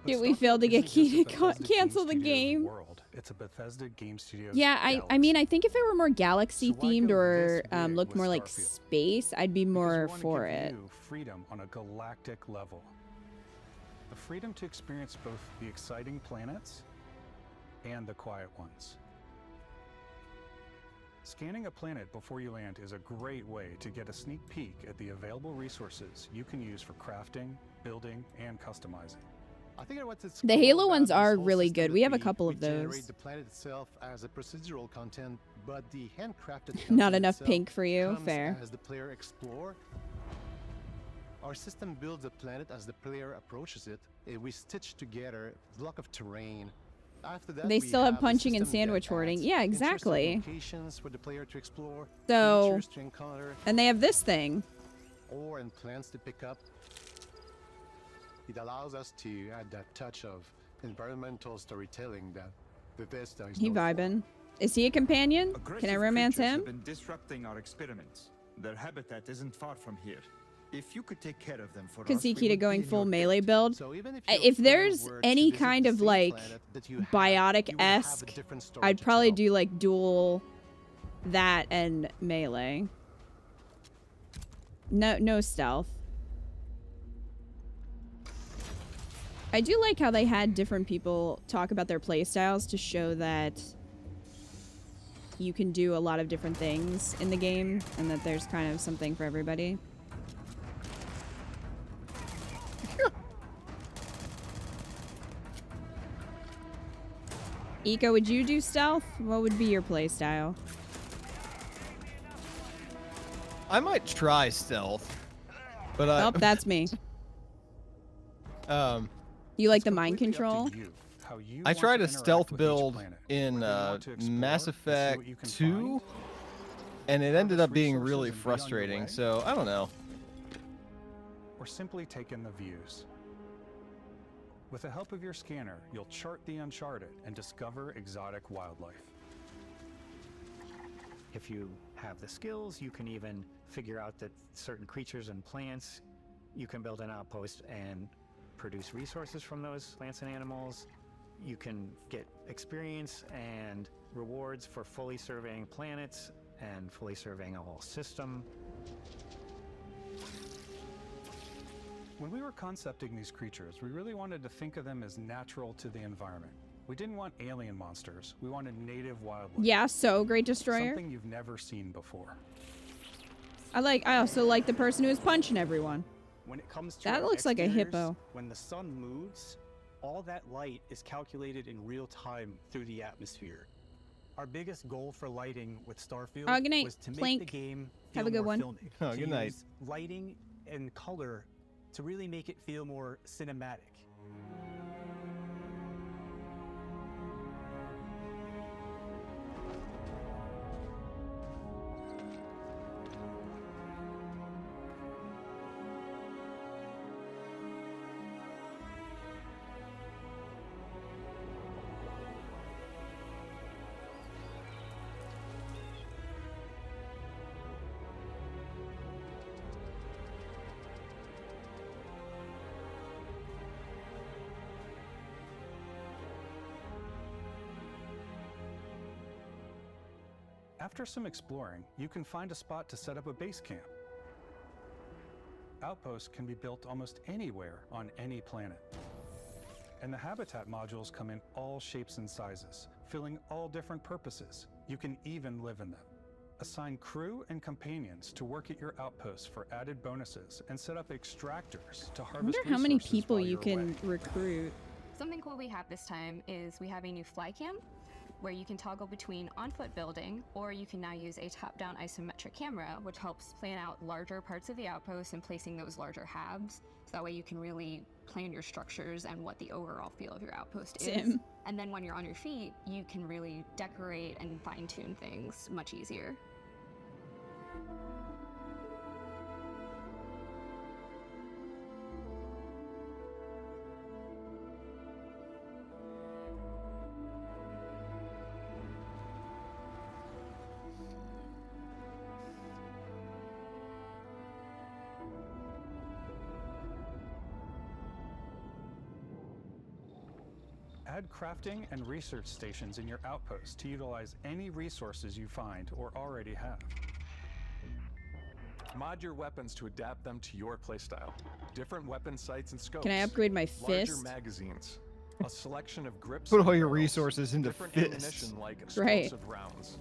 Dude, we failed to get Key to cancel the game. World. It's a Bethesda Game Studios. Yeah, I mean, I think if it were more galaxy themed or looked more like space, I'd be more for it. Freedom on a galactic level. The freedom to experience both the exciting planets and the quiet ones. Scanning a planet before you land is a great way to get a sneak peek at the available resources you can use for crafting, building, and customizing. I think what's The Halo ones are really good. We have a couple of those. The planet itself as a procedural content, but the handcrafted Not enough pink for you. comes Fair. As the player explore, our system builds the planet as the player approaches it. We stitch together a block of terrain. After that, They we still have the punching and system that sandwich hoarding. adds Yeah, interesting exactly. locations for the player to explore, So, creatures to encounter, and they have this thing. ore and plants to pick up. It allows us to add that touch of environmental storytelling that Bethesda is He known for. vibing. Is he a companion? Can I romance him? Have been disrupting our experiments. Their habitat isn't far from here. If you could take care of them for Could us, see we Kita would going be in full your melee debt. build. So even if If there's any kind of like biotic-esque, I'd probably do like dual that and melee. No stealth. I do like how they had different people talk about their playstyles to show that you can do a lot of different things in the game and that there's kind of something for everybody. Ika, would you do stealth? What would be your playstyle? I might try stealth, but Oh, that's me. You like the mind control? I tried a stealth build in Mass Effect 2, and it ended up being really frustrating, so I don't know. Or simply take in the views. With the help of your scanner, you'll chart the uncharted and discover exotic wildlife. If you have the skills, you can even figure out that certain creatures and plants, you can build an outpost and produce resources from those plants and animals. You can get experience and rewards for fully surveying planets and fully surveying a whole system. When we were concepting these creatures, we really wanted to think of them as natural to the environment. We didn't want alien monsters. We wanted native wildlife. Yeah, so Great Destroyer. Something you've never seen before. I also like the person who's punching everyone. When it comes to That our looks like a exteriors, hippo. When the sun moves, all that light is calculated in real time through the atmosphere. Our biggest goal for lighting with Starfield Good night, was to make Plank. the game Have feel a good more one. filmic, Oh, to good night. use lighting and color to really make it feel more cinematic. After some exploring, you can find a spot to set up a base camp. Outposts can be built almost anywhere on any planet. And the habitat modules come in all shapes and sizes, filling all different purposes. You can even live in them. Assign crew and companions to work at your outposts for added bonuses and set up extractors to I harvest wonder how many resources people while you you're can away. recruit. Something cool we have this time is we have a new fly cam. where you can toggle between on-foot building, or you can now use a top-down isometric camera, which helps plan out larger parts of the outpost and placing those larger halves. So that way you can really plan your structures and what the overall feel of your outpost is. And then when you're on your feet, you can really decorate and fine-tune things much easier. Add crafting and research stations in your outpost to utilize any resources you find or already have. Mod your weapons to adapt them to your playstyle. Different weapon sights and scopes. Can I upgrade my larger fist? magazines. A selection of grips. Put and all your barrels, resources into different fists. ammunition like Right. explosive rounds.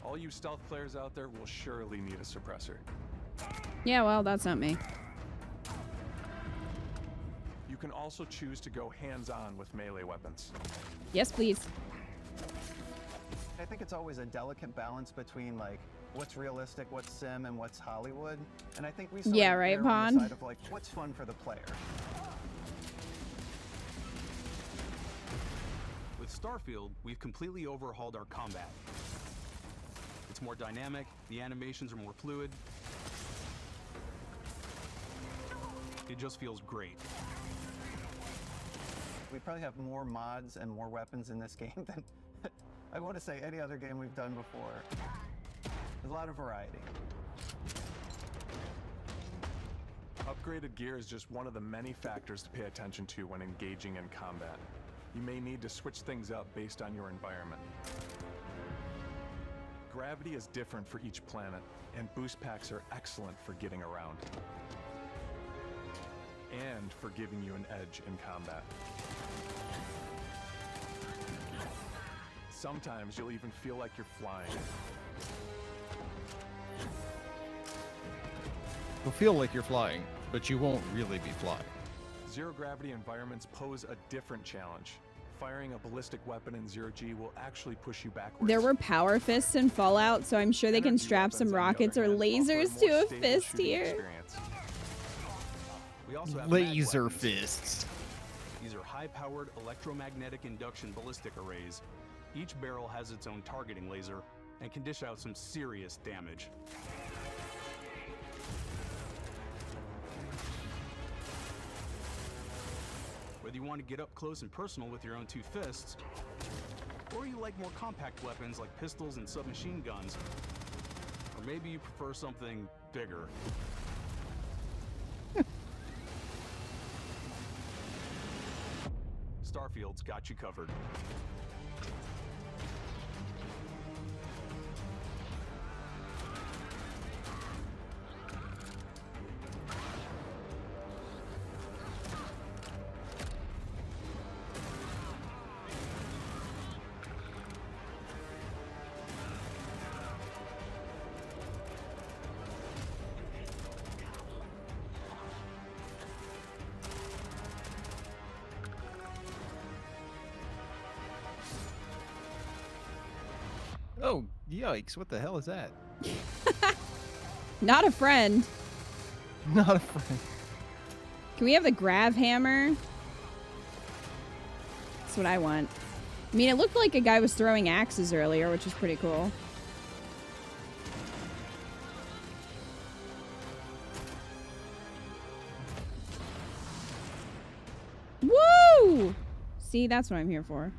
All you stealth players out there will surely need a suppressor. Yeah, well, that's not me. You can also choose to go hands-on with melee weapons. Yes, please. I think it's always a delicate balance between like what's realistic, what's sim, and what's Hollywood. And I think we sort Yeah, of right, err on the Pond? side of like what's fun for the player. With Starfield, we've completely overhauled our combat. It's more dynamic, the animations are more fluid. It just feels great. We probably have more mods and more weapons in this game than I want to say any other game we've done before. There's a lot of variety. Upgraded gear is just one of the many factors to pay attention to when engaging in combat. You may need to switch things up based on your environment. Gravity is different for each planet, and boost packs are excellent for getting around. And for giving you an edge in combat. Sometimes you'll even feel like you're flying. You'll feel like you're flying, but you won't really be flying. Zero gravity environments pose a different challenge. Firing a ballistic weapon in zero G will actually push you backwards. There were power fists in Fallout, so I'm sure they can strap some rockets or lasers to a fist here. We also have Laser mag weapons. fists. These are high-powered electromagnetic induction ballistic arrays. Each barrel has its own targeting laser and can dish out some serious damage. Whether you want to get up close and personal with your own two fists, or you like more compact weapons like pistols and submachine guns, or maybe you prefer something bigger. Starfield's got you covered. Oh, yikes. What the hell is that? Not a friend. Not a friend. Can we have the grav hammer? That's what I want. I mean, it looked like a guy was throwing axes earlier, which is pretty cool. Woo! See, that's what I'm here for.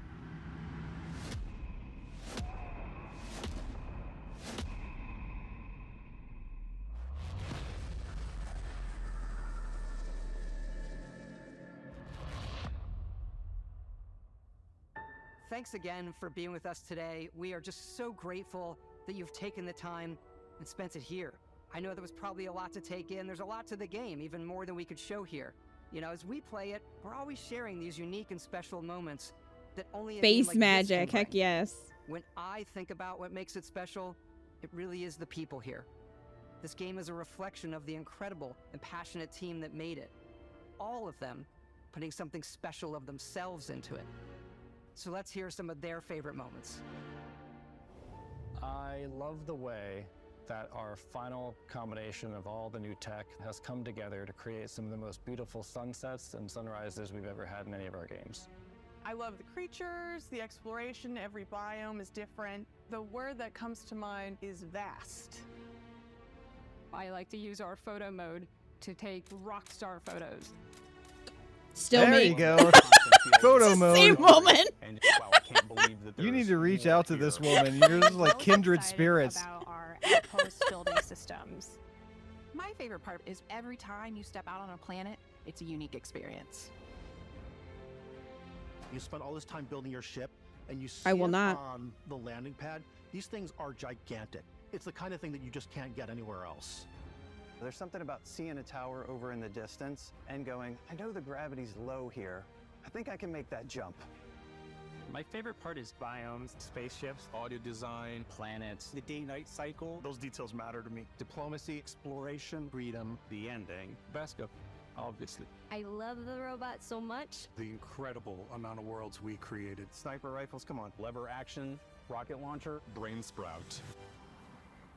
Thanks again for being with us today. We are just so grateful that you've taken the time and spent it here. I know there was probably a lot to take in. There's a lot to the game, even more than we could show here. You know, as we play it, we're always sharing these unique and special moments that only a game Face like this magic, can heck bring. yes. When I think about what makes it special, it really is the people here. This game is a reflection of the incredible and passionate team that made it. All of them putting something special of themselves into it. So let's hear some of their favorite moments. I love the way that our final combination of all the new tech has come together to create some of the most beautiful sunsets and sunrises we've ever had in any of our games. I love the creatures, the exploration, every biome is different. The word that comes to mind is vast. I like to use our photo mode to take rock star photos. Still there me. you go. Photo mode. Same moment. And wow, I can't believe that You need to reach out to this woman. You're just like kindred spirits. About our outpost building systems. My favorite part is every time you step out on a planet, it's a unique experience. You spent all this time building your ship, and you see I will it not. on the landing pad. These things are gigantic. It's the kind of thing that you just can't get anywhere else. There's something about seeing a tower over in the distance and going, I know the gravity's low here. I think I can make that jump. My favorite part is biomes, spaceships, Audio design, planets. The day-night cycle. Those details matter to me. Diplomacy, exploration, freedom, the ending. Basco, obviously. I love the robot so much. The incredible amount of worlds we created. Sniper rifles, come on. Lever action, rocket launcher, Brain sprout.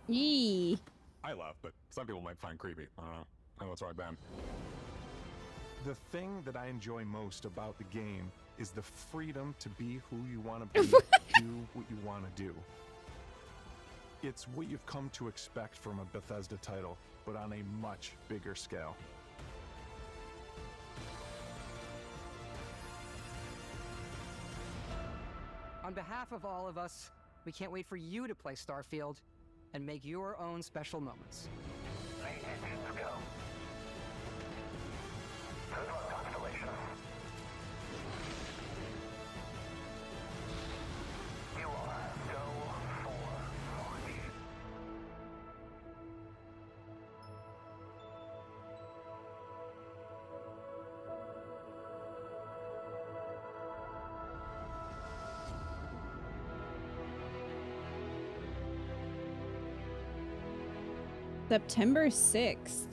Yee. I laugh, but some people might find creepy. I don't know. I know it's right, Ben. The thing that I enjoy most about the game is the freedom to be who you want to be, do what you want to do. It's what you've come to expect from a Bethesda title, but on a much bigger scale. On behalf of all of us, we can't wait for you to play Starfield and make your own special moments. September 6th.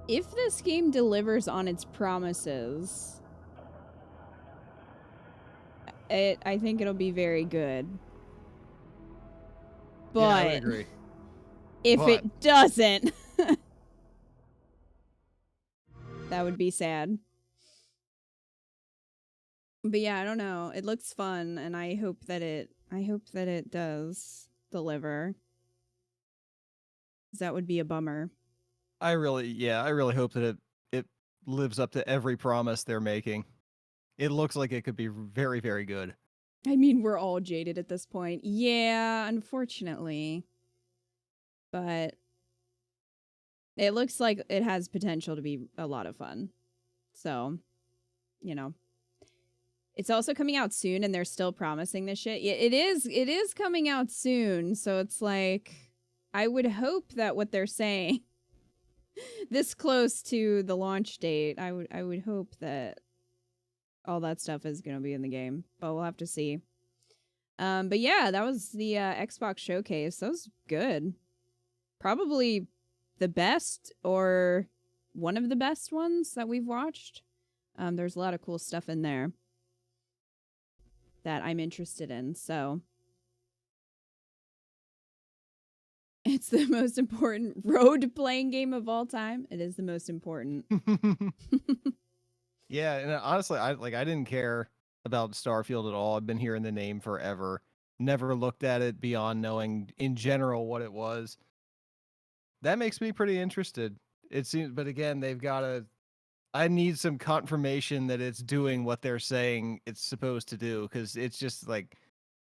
If this game delivers on its promises, I think it'll be very good. But Yeah, I would agree. if But- it doesn't, that would be sad. But yeah, I don't know. It looks fun, and I hope that it does deliver. 'Cause that would be a bummer. I really hope that it lives up to every promise they're making. It looks like it could be very, very good. I mean, we're all jaded at this point. Yeah, unfortunately. But it looks like it has potential to be a lot of fun. So, you know. It's also coming out soon, and they're still promising this shit. Yeah, it is coming out soon, so it's like, I would hope that what they're saying this close to the launch date, I would hope that all that stuff is going to be in the game, but we'll have to see. But yeah, that was the Xbox showcase. That was good. Probably the best or one of the best ones that we've watched. There's a lot of cool stuff in there that I'm interested in, so it's the most important road-playing game of all time. It is the most important. Yeah, and honestly, I didn't care about Starfield at all. I've been hearing the name forever. Never looked at it beyond knowing in general what it was. That makes me pretty interested. It seems, but again, they've got to. I need some confirmation that it's doing what they're saying it's supposed to do, because it's just like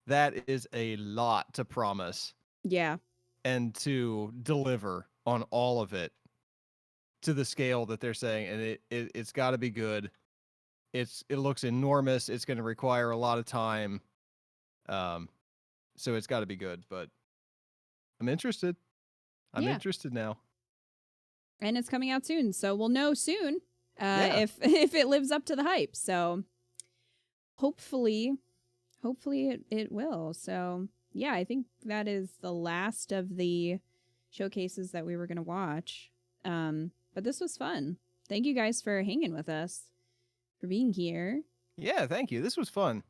that is a lot to promise. Yeah. And to deliver on all of it to the scale that they're saying, and it's got to be good. It looks enormous. It's going to require a lot of time, so it's got to be good. But I'm interested. I'm Yeah. interested now. And it's coming out soon, so we'll know soon Yeah. if it lives up to the hype. So hopefully it will. So yeah, I think that is the last of the showcases that we were going to watch. But this was fun. Thank you guys for hanging with us, for being here. Yeah, thank you. This was fun.